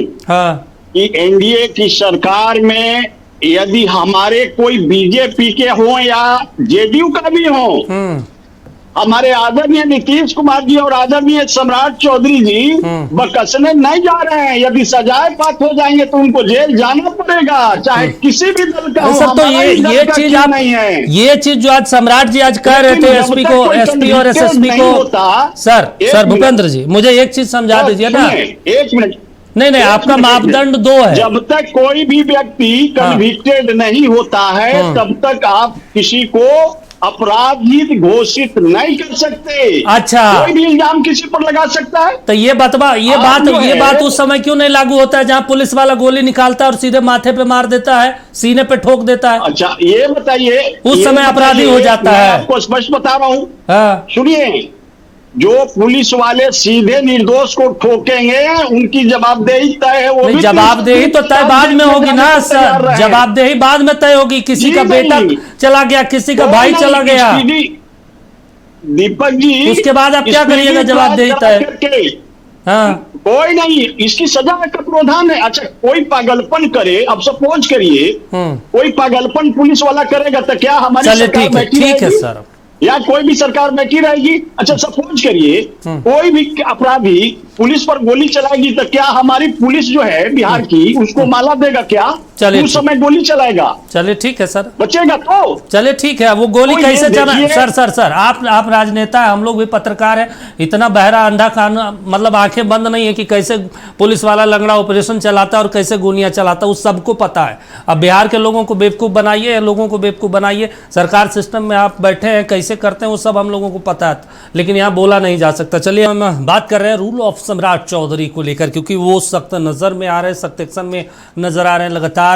कि एनडीए की सरकार में यदि हमारे कोई बीजेपी के हों या जेडीयू का भी हो, हमारे आदरणीय नीतीश कुमार जी और आदरणीय सम्राट चौधरी जी बकसने नहीं जा रहे हैं। यदि सजाए पात हो जाएंगे तो उनको जेल जाना पड़ेगा, चाहे किसी भी दल का हो। सर तो ये चीज आप नहीं है, ये चीज जो आज सम्राट जी आज कह रहे थे एसपी और SSP को, सर भूपेंद्र जी मुझे एक चीज समझा दीजिए ना। 1 मिनट। नहीं, आपका मापदंड 2 है। जब तक कोई भी व्यक्ति कन्विक्टेड नहीं होता है तब तक आप किसी को अपराधी घोषित नहीं कर सकते। अच्छा, कोई भी इल्जाम किसी पर लगा सकता है। तो ये बात उस समय क्यों नहीं लागू होता है जहां पुलिस वाला गोली निकालता है और सीधे माथे पे मार देता है, सीने पे ठोक देता है? अच्छा, ये बताइए, उस समय अपराधी हो जाता है। आपको स्पष्ट बता रहा हूँ, सुनिए, जो पुलिस वाले सीधे निर्दोष को ठोकेंगे उनकी जवाबदेही तय है। वो जवाबदेही तो तय बाद में होगी ना सर, जवाबदेही बाद में तय होगी। किसी का बेटा चला गया, किसी का भाई चला गया, दीपक जी, उसके बाद आप क्या करिएगा? जवाबदेही तय। हाँ, कोई नहीं, इसकी सजा का प्रावधान है। अच्छा, कोई पागलपन करे, अब सपोज करिए कोई पागलपन पुलिस वाला करेगा तो क्या हमारी सरकार बैठी रहेगी? ठीक है सर, या कोई भी सरकार बैठी रहेगी? अच्छा, सपोज करिए कोई भी अपराधी पुलिस पर गोली चलाएगी तो क्या हमारी पुलिस जो है बिहार की उसको माला देगा क्या? चलिए, उस समय गोली चलाएगा? चलिए ठीक है सर, बचेगा तो? चलिए ठीक है, वो गोली कैसे चला? सर आप राजनेता है, हम लोग भी पत्रकार है, इतना बहरा अंधा कान मतलब आंखें बंद नहीं है कि कैसे पुलिस वाला लंगड़ा ऑपरेशन चलाता है और कैसे गोलियां चलाता है, उस सबको पता है। अब बिहार के लोगों को बेवकूफ बनाइए, लोगों को बेवकूफ बनाइए, सरकार सिस्टम में आप बैठे हैं, कैसे करते हैं वो सब हम लोगों को पता है, लेकिन यहाँ बोला नहीं जा सकता। चलिए हम बात कर रहे हैं रूल ऑफ सम्राट चौधरी को लेकर, क्योंकि वो सख्त नजर में आ रहे हैं, सख्त एक्शन में नजर आ रहे हैं। लगातार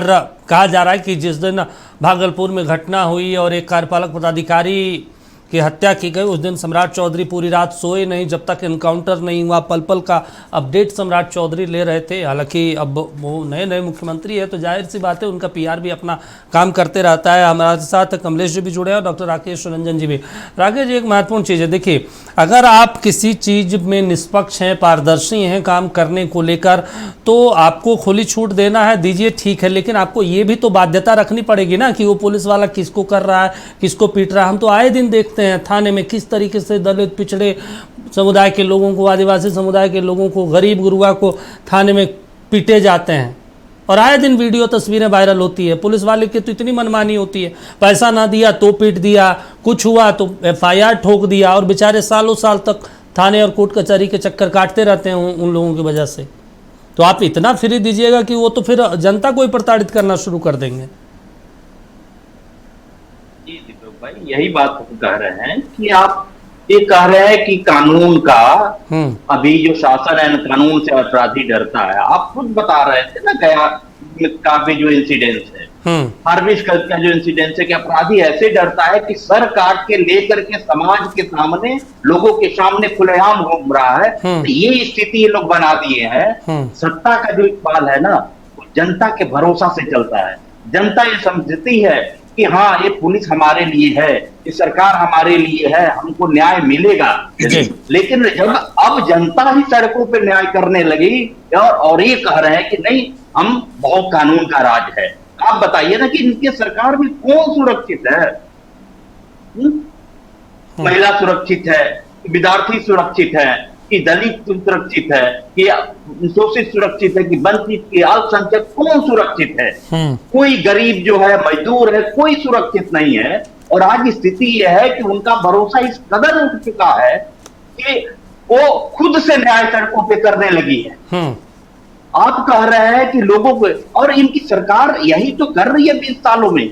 कहा जा रहा है कि जिस दिन भागलपुर में घटना हुई और एक कार्यपालक पदाधिकारी की हत्या की गई, उस दिन सम्राट चौधरी पूरी रात सोए नहीं जब तक इनकाउंटर नहीं हुआ। पल पल का अपडेट सम्राट चौधरी ले रहे थे। हालांकि अब वो नए मुख्यमंत्री है तो जाहिर सी बात है उनका PR भी अपना काम करते रहता है। हमारे साथ कमलेश जी भी जुड़े हैं और डॉक्टर राकेश रंजन जी भी। राकेश जी, एक महत्वपूर्ण चीज़ है, देखिए, अगर आप किसी चीज़ में निष्पक्ष हैं, पारदर्शी हैं काम करने को लेकर, तो आपको खुली छूट देना है, दीजिए, ठीक है, लेकिन आपको ये भी तो बाध्यता रखनी पड़ेगी ना कि वो पुलिस वाला किसको कर रहा है, किसको पीट रहा है। हम तो आए दिन देखते हैं थाने में किस तरीके से दलित, पिछड़े समुदाय के लोगों को, आदिवासी समुदाय के लोगों को, गरीब गुरुआ को थाने में पीटे जाते हैं और आए दिन वीडियो तस्वीरें वायरल होती है। पुलिस वाले की तो इतनी मनमानी होती है, पैसा ना दिया तो पीट दिया, कुछ हुआ तो FIR ठोक दिया और बेचारे सालों साल तक थाने और कोर्ट कचहरी के चक्कर काटते रहते हैं उन लोगों की वजह से। तो आप इतना फ्री दीजिएगा कि वो तो फिर जनता को ही प्रताड़ित करना शुरू कर देंगे। भाई, यही बात हम कह रहे हैं कि आप ये कह रहे हैं कि कानून का अभी जो शासन है, कानून से अपराधी डरता है। आप खुद बता रहे थे ना गया काफी जो इंसिडेंस है, हार्वेस्ट का जो इंसिडेंस है, कि अपराधी ऐसे डरता है कि सर काट के लेकर के समाज के सामने, लोगों के सामने खुलेआम घूम रहा है। तो ये स्थिति ये लोग बना दिए हैं। सत्ता का जो इकबाल है ना, वो जनता के भरोसा से चलता है। जनता ये समझती है कि हाँ ये पुलिस हमारे लिए है, ये सरकार हमारे लिए है, हमको न्याय मिलेगा। लेकिन जब अब जनता ही सड़कों पे न्याय करने लगी और ये कह रहे हैं कि नहीं हम बहुत कानून का राज है, आप बताइए ना कि इनके सरकार में कौन सुरक्षित है? महिला सुरक्षित है, विद्यार्थी सुरक्षित है, कि दलित सुरक्षित है, कि शोषित सुरक्षित है, कि वंचित की अल्पसंख्यक कौन सुरक्षित है? कोई गरीब जो है, मजदूर है, कोई सुरक्षित नहीं है। और आज स्थिति यह है कि उनका भरोसा इस कदर उठ चुका है कि वो खुद से न्याय सड़कों पे करने लगी है। आप कह रहे हैं कि लोगों को, और इनकी सरकार यही तो कर रही है 20 सालों में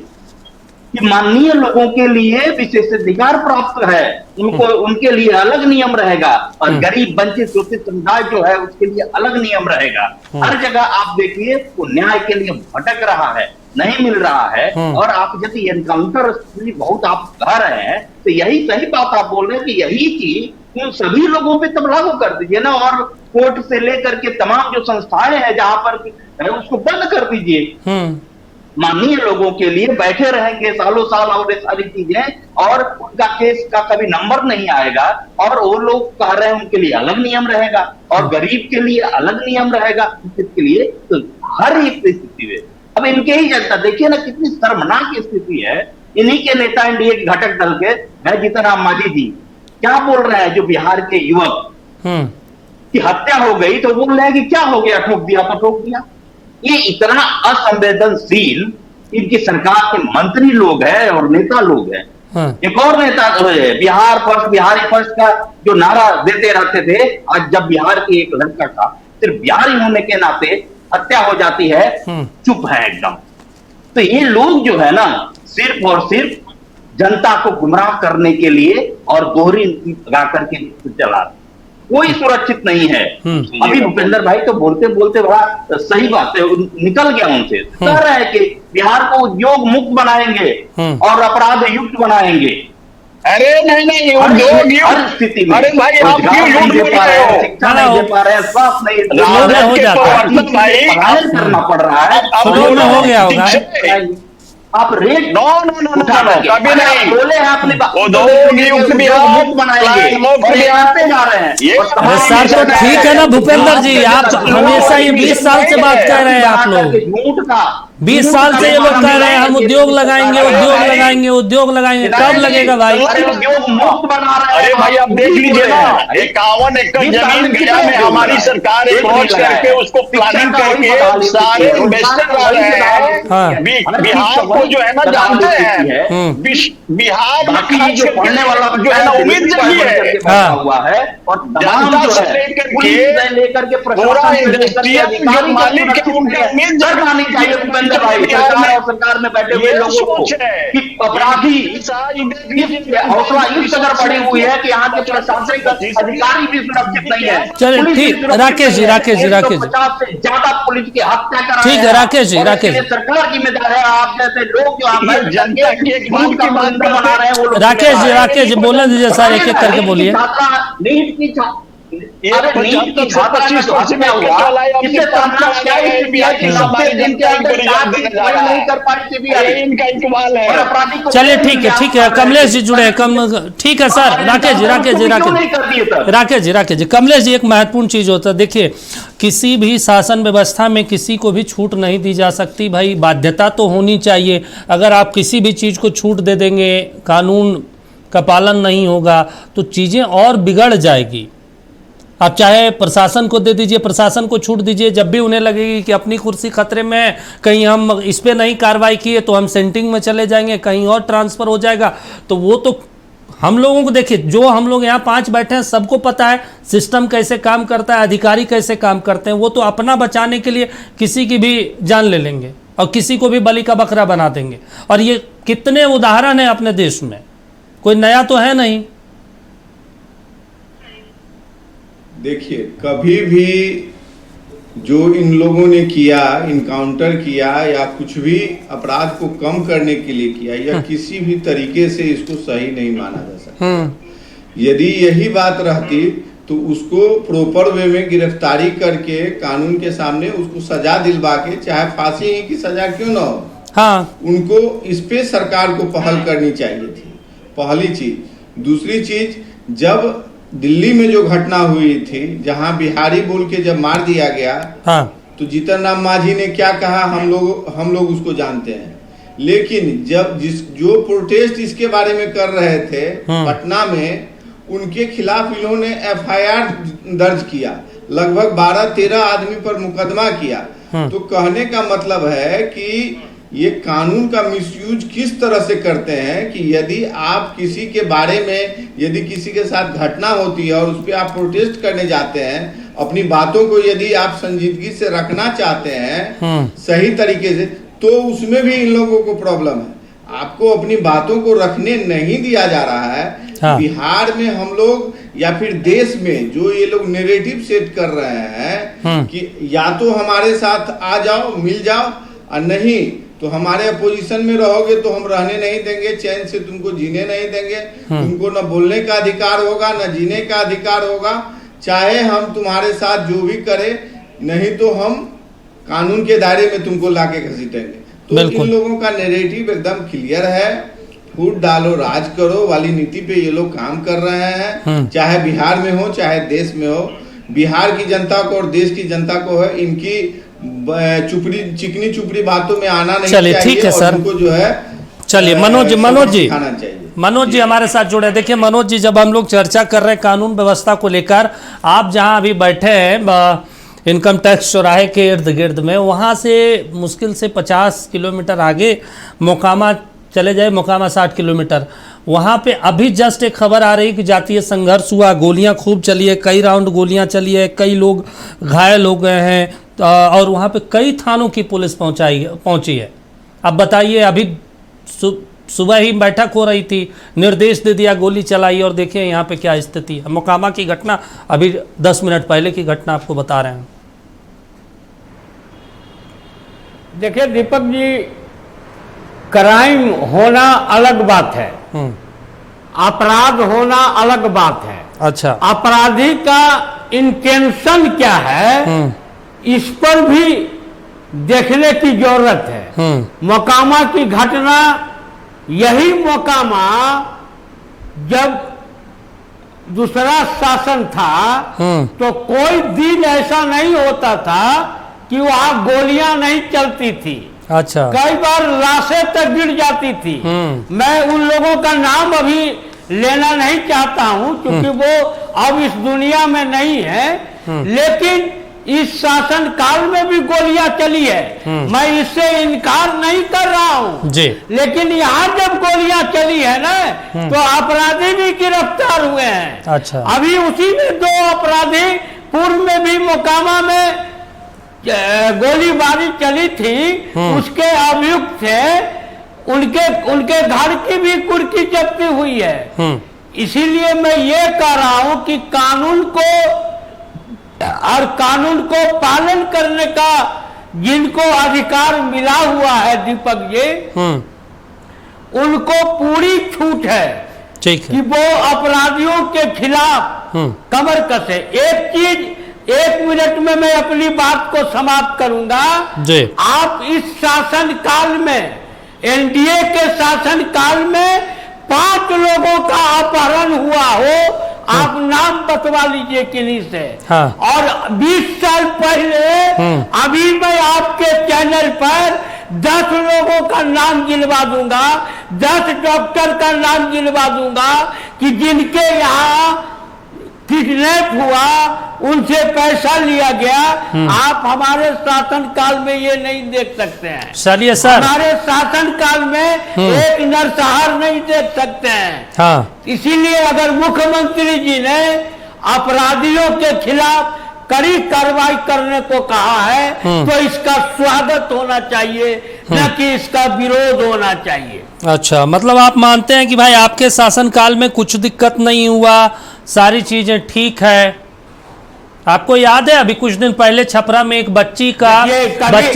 कि माननीय लोगों के लिए विशेषाधिकार प्राप्त है, उनको उनके लिए अलग नियम रहेगा, और गरीब वंचित शोषित समुदाय जो है उसके लिए अलग नियम रहेगा। हर जगह आप देखिए वो न्याय के लिए भटक रहा है, नहीं मिल रहा है। और आप यदि एनकाउंटर बहुत आप कह रहे हैं तो यही सही बात आप बोल रहे हैं कि यही चीज उन सभी लोगों पे तब लागू कर दीजिए ना, और कोर्ट से लेकर के तमाम जो संस्थाएं हैं जहां पर उसको बंद कर दीजिए। माननीय लोगों के लिए बैठे रहेंगे सालों साल और ये सारी चीजें, और उनका केस का कभी नंबर नहीं आएगा, और वो लोग कह रहे हैं उनके लिए अलग नियम रहेगा और गरीब के लिए अलग नियम रहेगा, इसके लिए तो हर एक स्थिति में अब इनके ही जनता देखिए ना कितनी शर्मनाक स्थिति है। इन्हीं के नेता एनडीए के घटक दल के है जीतन राम मांझी जी क्या बोल रहे हैं, जो बिहार के युवक की हत्या हो गई तो बोल रहे हैं कि क्या हो गया, ठोक दिया तो ठोक दिया। ये इतना असंवेदनशील इनकी सरकार के मंत्री लोग हैं और नेता लोग हैं। एक और नेता बिहार फर्स्ट, बिहारी फर्स्ट का जो नारा देते रहते थे, आज जब बिहार के एक लड़का का सिर्फ बिहारी होने के नाते हत्या हो जाती है, चुप है एकदम। तो ये लोग जो है ना सिर्फ और सिर्फ जनता को गुमराह करने के लिए और दोहरी नीति लगा करके चला, कोई सुरक्षित नहीं है। अभी भूपेंद्र भाई तो बोलते बोलते बड़ा सही बात है, निकल गया उनसे, कह रहे हैं कि बिहार को उद्योग मुक्त बनाएंगे और अपराध युक्त बनाएंगे। अरे नहीं उद्योग हर स्थिति में, अरे भाई आप क्यों लूट दे पा रहे हैं, शिक्षा नहीं दे पा रहे हैं, स्वास्थ्य नहीं दे पा रहे हैं, पलायन करना पड़ रहा है। हो गया होगा आप रेट नो कभी नहीं बोले हैं अपनी उद्योग युक्त बिहार बनाएंगे, आते जा रहे हैं। सर तो ठीक है ना भूपेंद्र जी, आप हमेशा ये 20 साल से बात कर रहे हैं, आप लोग झूठ का 20 साल से ये लोग कह रहे हैं हम उद्योग लगाएंगे, उद्योग लगाएंगे, उद्योग लगाएंगे, कब लगेगा भाई? उद्योग मुक्त बना रहे हैं। अरे भाई आप देख लीजिए ना, 51 एकड़ जमीन गया में हमारी सरकार अप्रोच करके उसको प्लानिंग करके सारे इन्वेस्टर आ रहे हैं। बिहार को जो है ना जानते हैं, बिहार में जो पढ़ने वाला जो है ना उम्मीद जगी है हुआ है, और जनता से लेकर के पूरा इंडस्ट्रियल मालिक के उम्मीद जगानी चाहिए भूपेंद्र भाई, सरकार में बैठे हुए लोगों को कि अपराधी हौसला युक्त अगर बढ़ी हुई है कि यहाँ के प्रशासनिक अधिकारी भी सुरक्षित नहीं है। चलिए ठीक, राकेश जी 50 से ज्यादा पुलिस की हत्या करा, ठीक है राकेश जी, सरकार जिम्मेदार है। आप जैसे लोग जो जनता की एक बात की बात बना रहे हैं वो राकेश जी बोलने दीजिए सर, एक एक करके बोलिए। नीट की नीट की छात्रा का स्वास्थ्य में हुआ, इससे सामना क्या चलिए ठीक है कमलेश जी जुड़े, ठीक है सर। राकेश जी कमलेश जी, एक महत्वपूर्ण चीज होता है, देखिए किसी भी शासन व्यवस्था में किसी को भी छूट नहीं दी जा सकती भाई, बाध्यता तो होनी चाहिए। अगर आप किसी भी चीज़ को छूट दे देंगे, कानून का पालन नहीं होगा तो चीज़ें और बिगड़ जाएगी। आप चाहे प्रशासन को दे दीजिए, प्रशासन को छूट दीजिए, जब भी उन्हें लगेगी कि अपनी कुर्सी खतरे में है, कहीं हम इस पे नहीं कार्रवाई किए तो हम सेंटिंग में चले जाएंगे, कहीं और ट्रांसफ़र हो जाएगा, तो वो तो हम लोगों को देखिए, जो हम लोग यहाँ 5 बैठे हैं सबको पता है सिस्टम कैसे काम करता है, अधिकारी कैसे काम करते हैं। वो तो अपना बचाने के लिए किसी की भी जान ले लेंगे और किसी को भी बलि का बकरा बना देंगे। और ये कितने उदाहरण हैं अपने देश में, कोई नया तो है नहीं। देखिए कभी भी जो इन लोगों ने किया, इनकाउंटर किया या कुछ भी अपराध को कम करने के लिए किया, या किसी भी तरीके से इसको सही नहीं माना जा सकता। यदि यही बात रहती तो उसको प्रॉपर वे में गिरफ्तारी करके कानून के सामने उसको सजा दिलवा के, चाहे फांसी की सजा क्यों ना हो, हाँ, उनको इस पे सरकार को पहल करनी चाहिए थी, पहली चीज। दूसरी चीज, जब दिल्ली में जो घटना हुई थी, जहां बिहारी बोल के जब मार दिया गया, हाँ, तो जीतन राम मांझी ने क्या कहा हम लोग उसको जानते हैं। लेकिन जब जो प्रोटेस्ट इसके बारे में कर रहे थे पटना में, उनके खिलाफ इन्होंने FIR दर्ज किया, लगभग 12-13 आदमी पर मुकदमा किया। तो कहने का मतलब है कि ये कानून का मिसयूज किस तरह से करते हैं कि यदि आप किसी के बारे में, यदि किसी के साथ घटना होती है और उस पर आप प्रोटेस्ट करने जाते हैं, अपनी बातों को यदि आप संजीदगी से रखना चाहते हैं सही तरीके से, तो उसमें भी इन लोगों को प्रॉब्लम है। आपको अपनी बातों को रखने नहीं दिया जा रहा है। हाँ। बिहार में हम लोग या फिर देश में जो ये लोग नैरेटिव सेट कर रहे हैं कि या तो हमारे साथ आ जाओ, मिल जाओ, और नहीं तो हमारे अपोजिशन में रहोगे तो हम रहने नहीं देंगे, चैन से तुमको जीने नहीं देंगे, तुमको न बोलने का अधिकार होगा, न जीने का अधिकार होगा, चाहे हम तुम्हारे साथ जो भी करें, नहीं तो हम कानून के दायरे में तुमको लाके घसीटेंगे। तो इन लोगों का नैरेटिव एकदम क्लियर है, फूट डालो राज करो वाली नीति पे ये लोग काम कर रहे हैं, चाहे बिहार में हो चाहे देश में हो। बिहार की जनता को और देश की जनता को है इनकी चिकनी चुपड़ी बातों में आना नहीं चाहिए। ठीक है सर, उनको जो है चलिए मनोज जी हमारे साथ जुड़े। देखिए मनोज जी, जब हम लोग चर्चा कर रहे हैं कानून व्यवस्था को लेकर, आप जहां अभी बैठे हैं इनकम टैक्स चौराहे के इर्द गिर्द में, वहां से मुश्किल से 50 किलोमीटर आगे मोकामा चले जाए, मोकामा 60 किलोमीटर, वहाँ पे अभी जस्ट एक खबर आ रही कि जातीय संघर्ष हुआ, गोलियां खूब चली है, कई राउंड गोलियां चली है, कई लोग घायल हो गए हैं, और वहाँ पे कई थानों की पुलिस पहुंची है। अब बताइए, अभी सुबह ही बैठक हो रही थी, निर्देश दे दिया, गोली चलाई, और देखिए यहाँ पे क्या स्थिति है। मोकामा की घटना अभी 10 मिनट पहले की घटना आपको बता रहे हैं। देखिए दीपक जी, क्राइम होना अलग बात है, अपराध होना अलग बात है। अच्छा, अपराधी का इंटेंशन क्या है, इस पर भी देखने की जरूरत है। मोकामा की घटना, यही मोकामा जब दूसरा शासन था तो कोई दिन ऐसा नहीं होता था कि वहां गोलियां नहीं चलती थी। अच्छा, कई बार लाशें तक गिर जाती थी। मैं उन लोगों का नाम अभी लेना नहीं चाहता हूं क्योंकि वो अब इस दुनिया में नहीं है, लेकिन इस शासन काल में भी गोलियां चली है, मैं इससे इनकार नहीं कर रहा हूं जी। लेकिन यहाँ जब गोलियां चली है ना, तो अपराधी भी गिरफ्तार हुए हैं। अच्छा, अभी उसी में 2 अपराधी, पूर्व में भी मोकामा में गोलीबारी चली थी, उसके अभियुक्त थे, उनके घर की भी कुर्की जब्ती हुई है। इसीलिए मैं ये कह रहा हूं कि कानून को पालन करने का जिनको अधिकार मिला हुआ है दीपक जी, उनको पूरी छूट है कि वो अपराधियों के खिलाफ कमर कसे। एक चीज 1 मिनट में मैं अपनी बात को समाप्त करूंगा जी। आप इस शासन काल में, एनडीए के शासन काल में 5 लोगों का अपहरण हुआ हो, आप नाम बतवा लीजिए किन्हीं से। हाँ। और 20 साल पहले अभी मैं आपके चैनल पर 10 लोगों का नाम गिनवा दूंगा, 10 डॉक्टर का नाम गिनवा दूंगा कि जिनके यहाँ किडनैप हुआ, उनसे पैसा लिया गया। आप हमारे शासन काल में ये नहीं देख सकते हैं। चलिए सर, हमारे शासन काल में एक नरसंहार नहीं देख सकते हैं। हाँ। इसीलिए अगर मुख्यमंत्री जी ने अपराधियों के खिलाफ कड़ी कार्रवाई करने को कहा है तो इसका स्वागत होना चाहिए, न कि इसका विरोध होना चाहिए। अच्छा, मतलब आप मानते हैं कि भाई आपके शासनकाल में कुछ दिक्कत नहीं हुआ, सारी चीजें ठीक है। आपको याद है अभी कुछ दिन पहले छपरा में एक बच्ची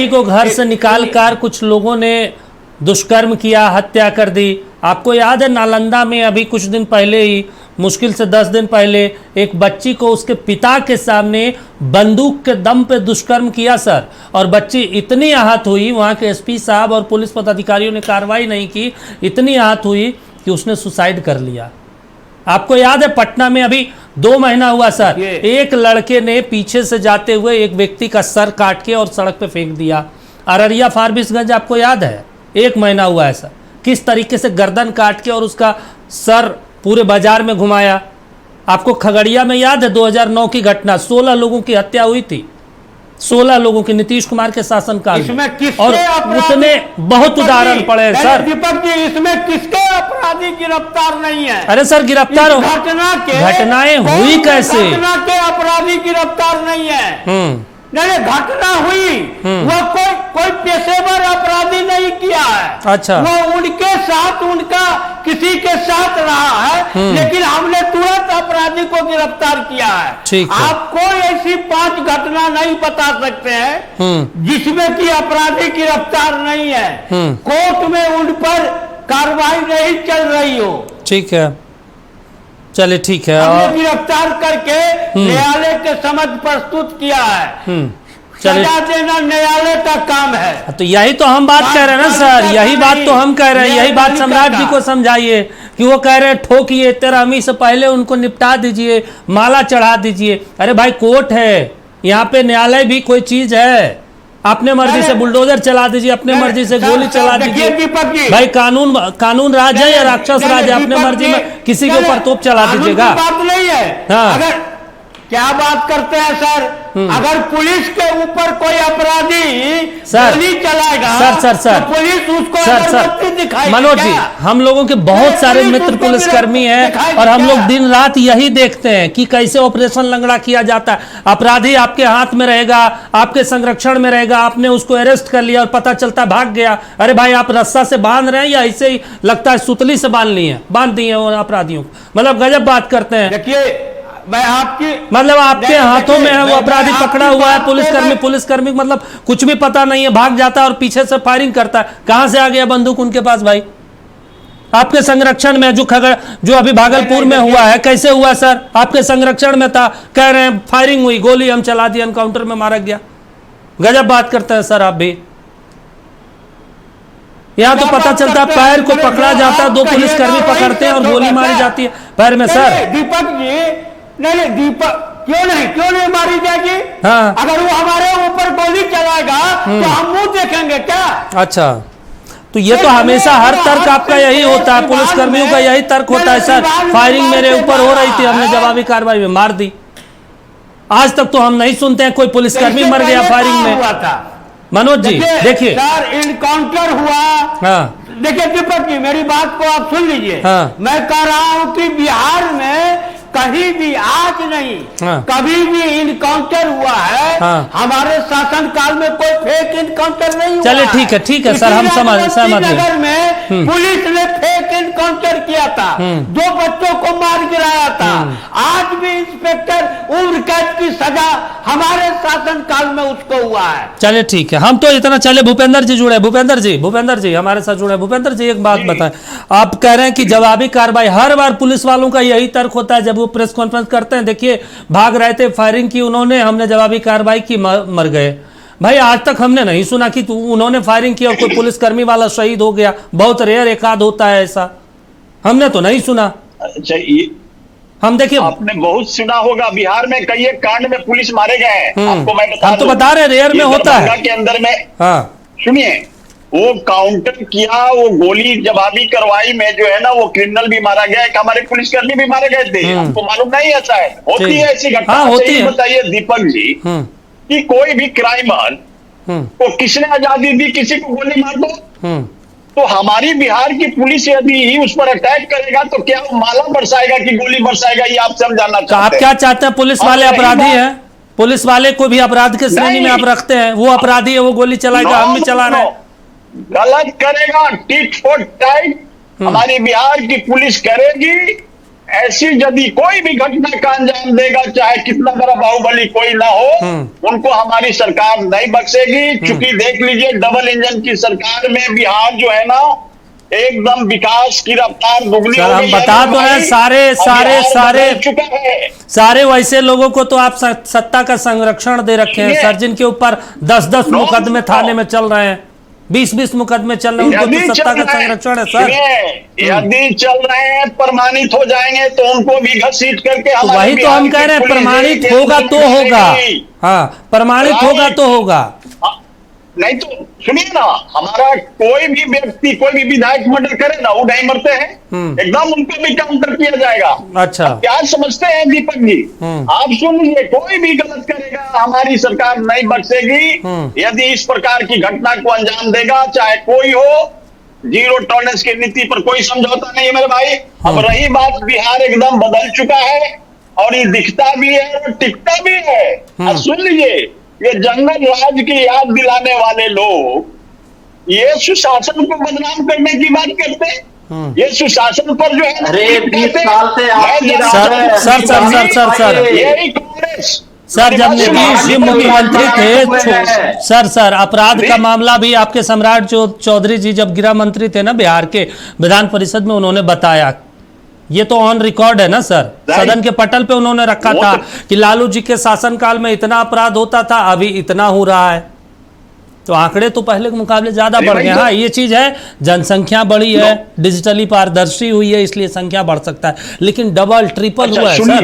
को घर से निकाल कर कुछ लोगों ने दुष्कर्म किया, हत्या कर दी। आपको याद है नालंदा में अभी कुछ दिन पहले ही मुश्किल से 10 दिन पहले एक बच्ची को उसके पिता के सामने बंदूक के दम पे दुष्कर्म किया सर, और बच्ची इतनी आहत हुई, वहाँ के एसपी साहब और पुलिस पदाधिकारियों ने कार्रवाई नहीं की, इतनी आहत हुई कि उसने सुसाइड कर लिया। आपको याद है पटना में अभी 2 महीना हुआ सर, एक लड़के ने पीछे से जाते हुए एक व्यक्ति का सर काट के और सड़क पे फेंक दिया। अररिया फारबिसगंज आपको याद है, 1 महीना हुआ है सर, किस तरीके से गर्दन काट के और उसका सर पूरे बाजार में घुमाया। आपको खगड़िया में याद है 2009 की घटना, 16 लोगों की हत्या हुई थी, 16 लोगों की नीतीश कुमार के शासनकाल में, और उतने बहुत उदाहरण पड़े हैं सर। दीपक जी, इसमें किसके अपराधी गिरफ्तार नहीं है? अरे सर गिरफ्तार घटनाएं हुई कैसे? घटना के अपराधी गिरफ्तार नहीं है। नहीं, घटना हुई, वो कोई पेशेवर अपराधी नहीं किया है। अच्छा, वो उनके साथ, उनका किसी के साथ रहा है, लेकिन हमने तुरंत अपराधी को गिरफ्तार किया है। ठीक है। आप कोई ऐसी 5 घटना नहीं बता सकते हैं जिसमें कि अपराधी गिरफ्तार नहीं है, कोर्ट में उन पर कार्रवाई नहीं चल रही हो। ठीक है, चलिए ठीक है, हमने गिरफ्तार करके न्यायालय के समक्ष प्रस्तुत किया है। सजा देना न्यायालय का काम है। तो यही तो हम बात कह रहे हैं ना सर, यही बात तो हम कह रहे हैं, यही बात सम्राट जी को समझाइए कि वो कह रहे हैं ठोकिए, 13वीं से पहले उनको निपटा दीजिए, माला चढ़ा दीजिए। अरे भाई कोर्ट है, यहाँ पे न्यायालय भी कोई चीज है। अपने मर्जी से बुलडोजर चला दीजिए, अपने मर्जी से गोली चला दीजिए। भाई कानून राज है या राक्षस राज है? अपने मर्जी में किसी के ऊपर तोप चला दीजिएगा। बात नहीं है। हाँ, अगर क्या बात करते हैं सर, अगर पुलिस के ऊपर कोई अपराधी गोली चलाएगा तो पुलिस उसको दिखाएगी। मनोज जी, हम लोगों के बहुत सारे मित्र पुलिसकर्मी हैं और हम लोग दिन रात यही देखते हैं कि कैसे ऑपरेशन लंगड़ा किया जाता है। अपराधी आपके हाथ में रहेगा, आपके संरक्षण में रहेगा, आपने उसको अरेस्ट कर लिया और पता चलता भाग गया। अरे भाई, आप रस्सा से बांध रहे हैं या ऐसे ही लगता है सुतली से बांध दिए अपराधियों को? मतलब गजब बात करते हैं। देखिए, मैं आपकी मतलब आपके हाथों में है वो अपराधी पकड़ा हुआ है, पुलिसकर्मी मतलब कुछ भी पता नहीं है, भाग जाता है और पीछे से फायरिंग करता है। कहां से आ गया बंदूक उनके पास भाई? आपके संरक्षण में जो अभी भागलपुर में हुआ है, कैसे हुआ सर? आपके संरक्षण में था, कह रहे हैं फायरिंग हुई, गोली हम चला दी, एनकाउंटर में मारा गया। गजब बात करते हैं सर आप भी। यहाँ तो पता चलता है पैर को पकड़ा जाता है, 2 पुलिसकर्मी पकड़ते हैं और गोली मारी जाती है पैर में। सर दीपक जी, नहीं दीपक, क्यों नहीं मारी जाएगी? हाँ, अगर वो हमारे ऊपर गोली चलाएगा तो हम मुंह देखेंगे क्या? अच्छा, तो ये तो हमेशा हर तर्क आपका यही होता है, पुलिसकर्मियों का यही तर्क होता है सर। फायरिंग मेरे ऊपर हो रही थी, हमने जवाबी कार्रवाई में मार दी। आज तक तो हम नहीं सुनते हैं कोई पुलिसकर्मी मर गया फायरिंग में। मनोज जी देखिए सर, इनकाउंटर हुआ। हाँ, देखिए दीपक जी, मेरी बात को आप सुन लीजिए। हाँ, मैं कह रहा हूं कि बिहार में कहीं भी आज नहीं, हाँ, कभी भी इनकाउंटर हुआ है। हाँ, हमारे शासन काल में कोई फेक इनकाउंटर नहीं हुआ। चलिए ठीक है सर, हम सहमत हैं। नगर में पुलिस ने फेक इनकाउंटर किया था, 2 बच्चों को मार गिराया था। आज भी इंस्पेक्टर उम्र कैद की सजा हमारे शासन काल में उसको हुआ है। चलिए ठीक है, हम तो इतना चले। भूपेंद्र जी जुड़े, भूपेंद्र जी हमारे साथ जुड़े। भूपेंद्र जी एक बात बताएं, आप कह रहे हैं कि जवाबी कार्रवाई, हर बार पुलिस वालों का यही तर्क होता है जब वो प्रेस कॉन्फ्रेंस करते हैं। देखिए, भाग रहे थे, फायरिंग की उन्होंने, हमने जवाबी कार्रवाई की, मर गए। भाई आज तक हमने नहीं सुना कि उन्होंने फायरिंग की और कोई पुलिसकर्मी वाला शहीद हो गया। बहुत रेयर एकाध होता है ऐसा, हमने तो नहीं सुना। अच्छा, हम देखिए, आपने बहुत सुना होगा, बिहार में कई एक कांड में पुलिस मारे गए हैं। आपको मैं हम तो बता रहे रेयर में होता है के अंदर में। हाँ, सुनिए, वो काउंटर किया, वो गोली जवाबी कार्रवाई में जो है ना, वो क्रिमिनल भी मारा गया, एक हमारे पुलिसकर्मी भी मारे गए थे। आपको मालूम नहीं है शायद? होती है ऐसी घटना। होती है। बताइए दीपक जी कि कोई भी क्राइमर को किसने आजादी दी किसी को गोली मार दो? तो हमारी बिहार की पुलिस यदि उस पर अटैक करेगा तो क्या वो माला बरसाएगा कि गोली बरसाएगा? ये आप समझाना चाहते हैं? आप क्या चाहते हैं? पुलिस वाले अपराधी हैं, पुलिस वाले को भी अपराध के श्रेणी में आप रखते हैं। वो अपराधी है, वो गोली चलाएगा, हम भी चला रहे हैं। गलत करेगा, टिट फॉर टैट हमारी बिहार की पुलिस करेगी। ऐसी यदि कोई भी घटना का अंजाम देगा, चाहे कितना बड़ा बाहुबली कोई ना हो, उनको हमारी सरकार नहीं बख्शेगी। चूंकि देख लीजिए, डबल इंजन की सरकार में बिहार जो है ना, एकदम विकास की रफ्तार दुगनी सर हो हम गई बता है तो रहे भाई। सारे अब चुका है। सारे वैसे लोगों को तो आप सत्ता का संरक्षण दे रखे हैं सर, जिनके ऊपर 10-10 मुकदमे थाने में चल रहे हैं, 20-20 मुकदमे चल रहे हैं, उनको तो सत्ता का संरक्षण है सर। यदि चल रहे हैं प्रमाणित हो जाएंगे तो उनको भी घसीट करके तो वही तो हम कह रहे हैं, प्रमाणित होगा तो होगा। हाँ, प्रमाणित होगा तो होगा। नहीं तो सुनिए ना, हमारा कोई भी व्यक्ति कोई भी विधायक मर्डर करे ना, वो नहीं मरते हैं, एकदम उनको भी काउंटर किया जाएगा। अच्छा, आप क्या समझते हैं दीपक जी? आप सुन लीजिए, कोई भी गलत करेगा हमारी सरकार नहीं बख्शेगी। यदि इस प्रकार की घटना को अंजाम देगा, चाहे कोई हो, जीरो टॉलरेंस की नीति पर कोई समझौता नहीं है मेरे भाई। अब रही बात, बिहार एकदम बदल चुका है और ये दिखता भी है और टिकता भी है। और सुन लीजिए, ये जंगल राज की याद दिलाने वाले लोग ये सुशासन को बदनाम करने की बात करते हैं। ये सुशासन पर जो है, अरे 20 साल से सर यही कांग्रेस सर, जब नीतीश जी मुख्यमंत्री थे सर अपराध का मामला भी आपके सम्राट चौधरी जी जब गृह मंत्री थे ना बिहार के, विधान परिषद में उन्होंने बताया, ये तो ऑन रिकॉर्ड है ना सर, सदन के पटल पे उन्होंने रखा था कि लालू जी के शासनकाल में इतना अपराध होता था, अभी इतना हो रहा है। तो आंकड़े तो पहले के मुकाबले ज्यादा बढ़ गए। हाँ, ये चीज है, जनसंख्या बढ़ी है, डिजिटली पारदर्शी हुई है, इसलिए संख्या बढ़ सकता है, लेकिन डबल ट्रिपल हुआ है सर।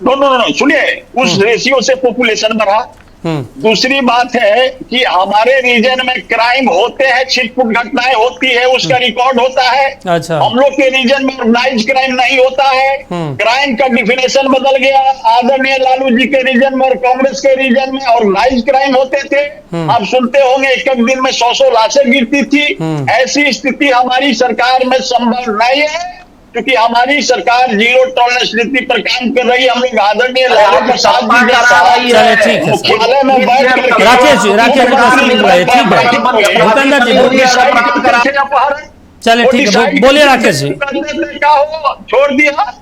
नो सुनिए, उस रेशियो से पॉपुलेशन बढ़ा। दूसरी बात है कि हमारे रीजन में क्राइम होते हैं, छिटपुट घटनाएं होती है, उसका रिकॉर्ड होता है। अच्छा, हम लोग के रीजन में ऑर्गेनाइज क्राइम नहीं होता है। क्राइम का डिफिनेशन बदल गया। आदरणीय लालू जी के रीजन में और कांग्रेस के रीजन में ऑर्गेनाइज क्राइम होते थे। आप सुनते होंगे एक दिन में 100 लाशें गिरती थी। ऐसी स्थिति हमारी सरकार में संभव नहीं है, क्योंकि हमारी सरकार जीरो टॉलरेंस नीति पर काम कर रही है। हम लोग आदरणीय लालू प्रसाद जी मुख्यालय में बैठ कर राकेश जी ठीक है, भूपेंद्र जी चले ठीक है, बोलिए राकेश जी। क्या हो, छोड़ दिया,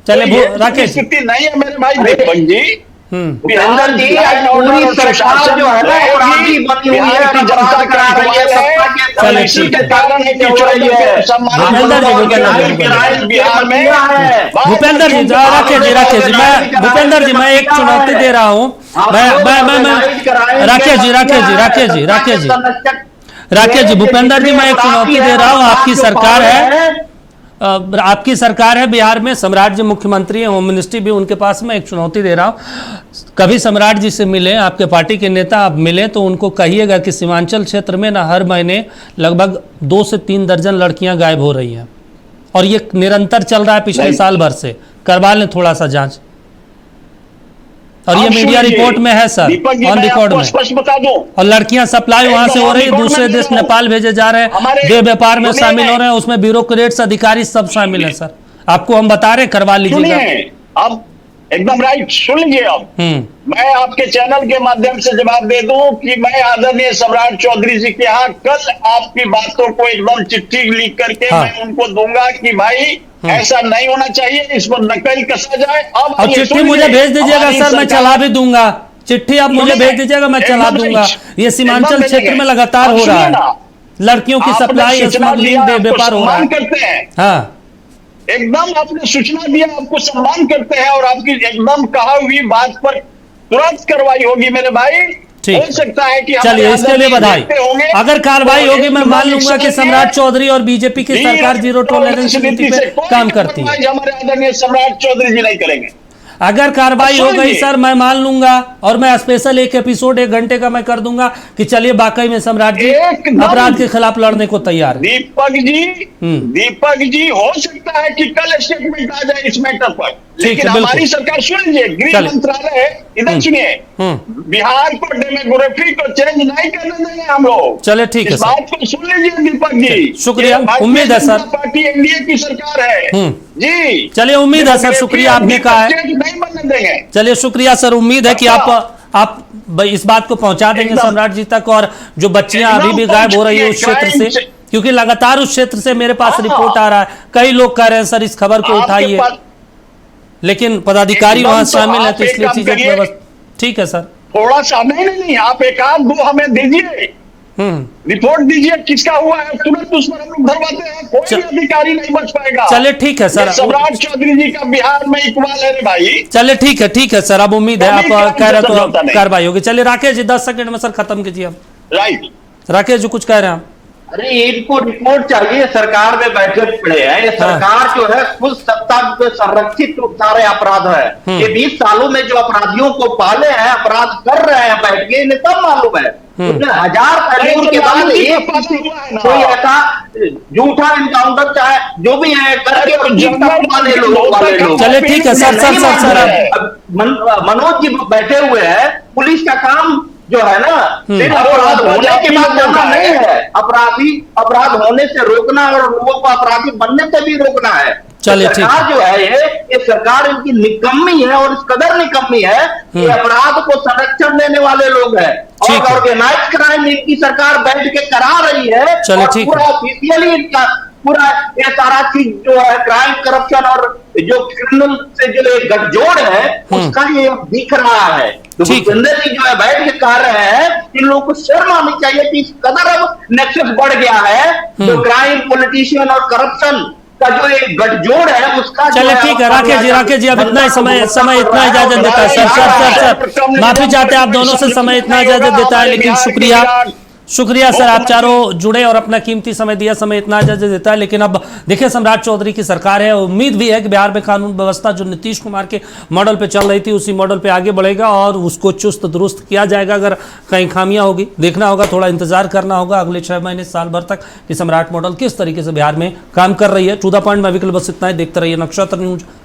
चले राकेश स्थिति नहीं है मेरे भाई दीपक जी। बिहार जी पूरी सरकार जो है ना अपराधी बनी हुई है, अपराध करा रही है, सत्ता के इसी के कारण है कि हो रही है। बिहार में भूपेंद्र जी, राकेश जी, मैं भूपेंद्र जी, मैं एक चुनौती दे रहा हूँ। मैं राकेश जी भूपेंद्र जी, मैं एक चुनौती दे रहा हूँ। आपकी सरकार है बिहार में, सम्राट जी मुख्यमंत्री हैं, होम मिनिस्ट्री भी उनके पास में, एक चुनौती दे रहा हूँ। कभी सम्राट जी से मिले, आपके पार्टी के नेता आप मिले तो उनको कहिएगा कि सीमांचल क्षेत्र में ना हर महीने लगभग 2 से 3 दर्जन लड़कियां गायब हो रही हैं, और ये निरंतर चल रहा है पिछले साल भर से। करवा लें थोड़ा सा जांच, और ये मीडिया रिपोर्ट में है सर, ऑन रिकॉर्ड में। स्पष्ट बता दूं, और लड़कियां सप्लाई वहां से हो रही है, दूसरे देश नेपाल भेजे जा रहे हैं, देह व्यापार में शामिल हो रहे हैं, उसमें ब्यूरोक्रेट्स अधिकारी सब शामिल हैं सर। आपको हम बता रहे, करवा लीजिएगा। अब एकदम राइट, सुन लीजिए। अब मैं आपके चैनल के माध्यम से जवाब दे दूं कि मैं आदरणीय सम्राट चौधरी जी के यहाँ कल आपकी बातों को एकदम चिट्ठी लिख करके मैं उनको दूंगा कि भाई ऐसा नहीं होना चाहिए, इस पर नकल कसा जाए। अब और चिट्ठी मुझे भेज दीजिएगा सर, मैं चला भी दूंगा। चिट्ठी आप मुझे भेज दीजिएगा, मैं चला दूंगा। ये सीमांचल क्षेत्र में लगातार हो रहा है, लड़कियों की सप्लाई, स्मगलिंग, व्यापार हो रहा है। करते हैं, हाँ एकदम आपने सूचना दिया, आपको सम्मान करते हैं, और आपकी एकदम कहा हुई बात पर तुरंत कार्रवाई होगी मेरे भाई। हो सकता है कि चलिए, इसके लिए बधाई। अगर कार्रवाई होगी, मैं मान लूंगा कि सम्राट चौधरी और बीजेपी की सरकार जीरो टॉलरेंस नीति पे काम करती है। हमारे आदरणीय सम्राट चौधरी जी नहीं करेंगे। अगर कार्रवाई हो गई सर, मैं मान लूंगा, और मैं स्पेशल एक एपिसोड 1 घंटे का मैं कर दूंगा कि चलिए वाकई में सम्राट जी अपराध के खिलाफ लड़ने को तैयार है। दीपक जी हो सकता है कि कल स्टेटमेंट आ जाए इस मैटर पर, लेकिन हमारी सरकार, सुन लीजिए, गृह मंत्रालय इधर सुनिए, बिहार को डेमोग्राफी को चेंज नहीं करने देंगे हम लोग। चले ठीक है, इस बात को सुन लीजिए दीपक जी। शुक्रिया, उम्मीद है सर, पार्टी एनडीए की सरकार है जी। चलिए, उम्मीद है सर, शुक्रिया आपने कहा है, नहीं बनने देंगे। चलिए शुक्रिया सर, उम्मीद है कि आप इस बात को पहुंचा देंगे सम्राट जी तक। और जो बच्चियां अभी भी गायब हो रही है उस क्षेत्र से, क्योंकि लगातार उस क्षेत्र से मेरे पास रिपोर्ट आ रहा है, कई लोग कह रहे हैं सर इस खबर को उठाइए, लेकिन पदाधिकारी वहां शामिल है, तो इसलिए चीजें ठीक है सर। थोड़ा सा नहीं, आप 1 आध 2 हमें दीजिए, रिपोर्ट दीजिए किसका हुआ है, तुरंत उस पर हम लोग भरवाते हैं, कोई भी अधिकारी नहीं बच पाएगा। चलिए ठीक है सर, सम्राट चौधरी जी का बिहार में इकबाल है रे भाई। चलिए ठीक है सर, अब उम्मीद है आप कह रहे तो कार्रवाई होगी। चलिए राकेश जी 10 सेकंड में सर खत्म कीजिए आप। राइट राकेश जी कुछ कह रहे हैं आप? अरे इनको रिपोर्ट चाहिए, सरकार में बैठे पड़े हैं, ये सरकार जो है खुद सत्ता में संरक्षित सारे अपराध है। ये 20 सालों में जो अपराधियों को पाले हैं, अपराध कर रहे हैं बैठ के, इन्हें सब मालूम है। 1000 पहलुओं के बाद एक कोई ऐसा झूठा एनकाउंटर चाहे जो भी है करके वाले लोग। चलिए ठीक है सर मनोज जी बैठे हुए हैं, पुलिस का काम जो है ना सिर्फ अपराध होने के बाद करना नहीं है, अपराध होने से रोकना और लोगों को अपराधी बनने से भी रोकना है। चलिए ठीक सरकार जो है ये सरकार इनकी निकम्मी है और इस कदर निकम्मी है कि अपराध को संरक्षण देने वाले लोग हैं और ऑर्गेनाइज क्राइम इनकी सरकार बैठ के करा रही है। चलिए ठीक पूरा ऑफिशियली इनका पूरा ये सारा चीज जो है क्राइम करप्शन और जो क्रिमिनल से जो एक गठजोड़ है उसका ये दिख रहा है। तो भूपेंद्र जी जो है बैठ के कह रहे हैं इन लोगों को शर्म आनी चाहिए कि इस कदर अब नेक्सस बढ़ गया है, तो क्राइम पॉलिटिशियन और करप्शन का जो एक गठजोड़ है उसका। चलिए ठीक है राकेश जी अब इतना ही समय इतना इजाजत देता है। सर माफी चाहते हैं आप दोनों से, समय इतना इजाजत देता है, लेकिन शुक्रिया सर, आप चारों जुड़े और अपना कीमती समय दिया। समय इतना इजाजत देता है, लेकिन अब देखिए सम्राट चौधरी की सरकार है, उम्मीद भी है कि बिहार में कानून व्यवस्था जो नीतीश कुमार के मॉडल पे चल रही थी उसी मॉडल पे आगे बढ़ेगा और उसको चुस्त दुरुस्त किया जाएगा। अगर कहीं खामियां होगी देखना होगा, थोड़ा इंतजार करना होगा अगले 6 महीने साल भर तक कि सम्राट मॉडल किस तरीके से बिहार में काम कर रही है। टू द पॉइंट में विकल्प बस इतना ही। देखते रहिए नक्षत्र न्यूज।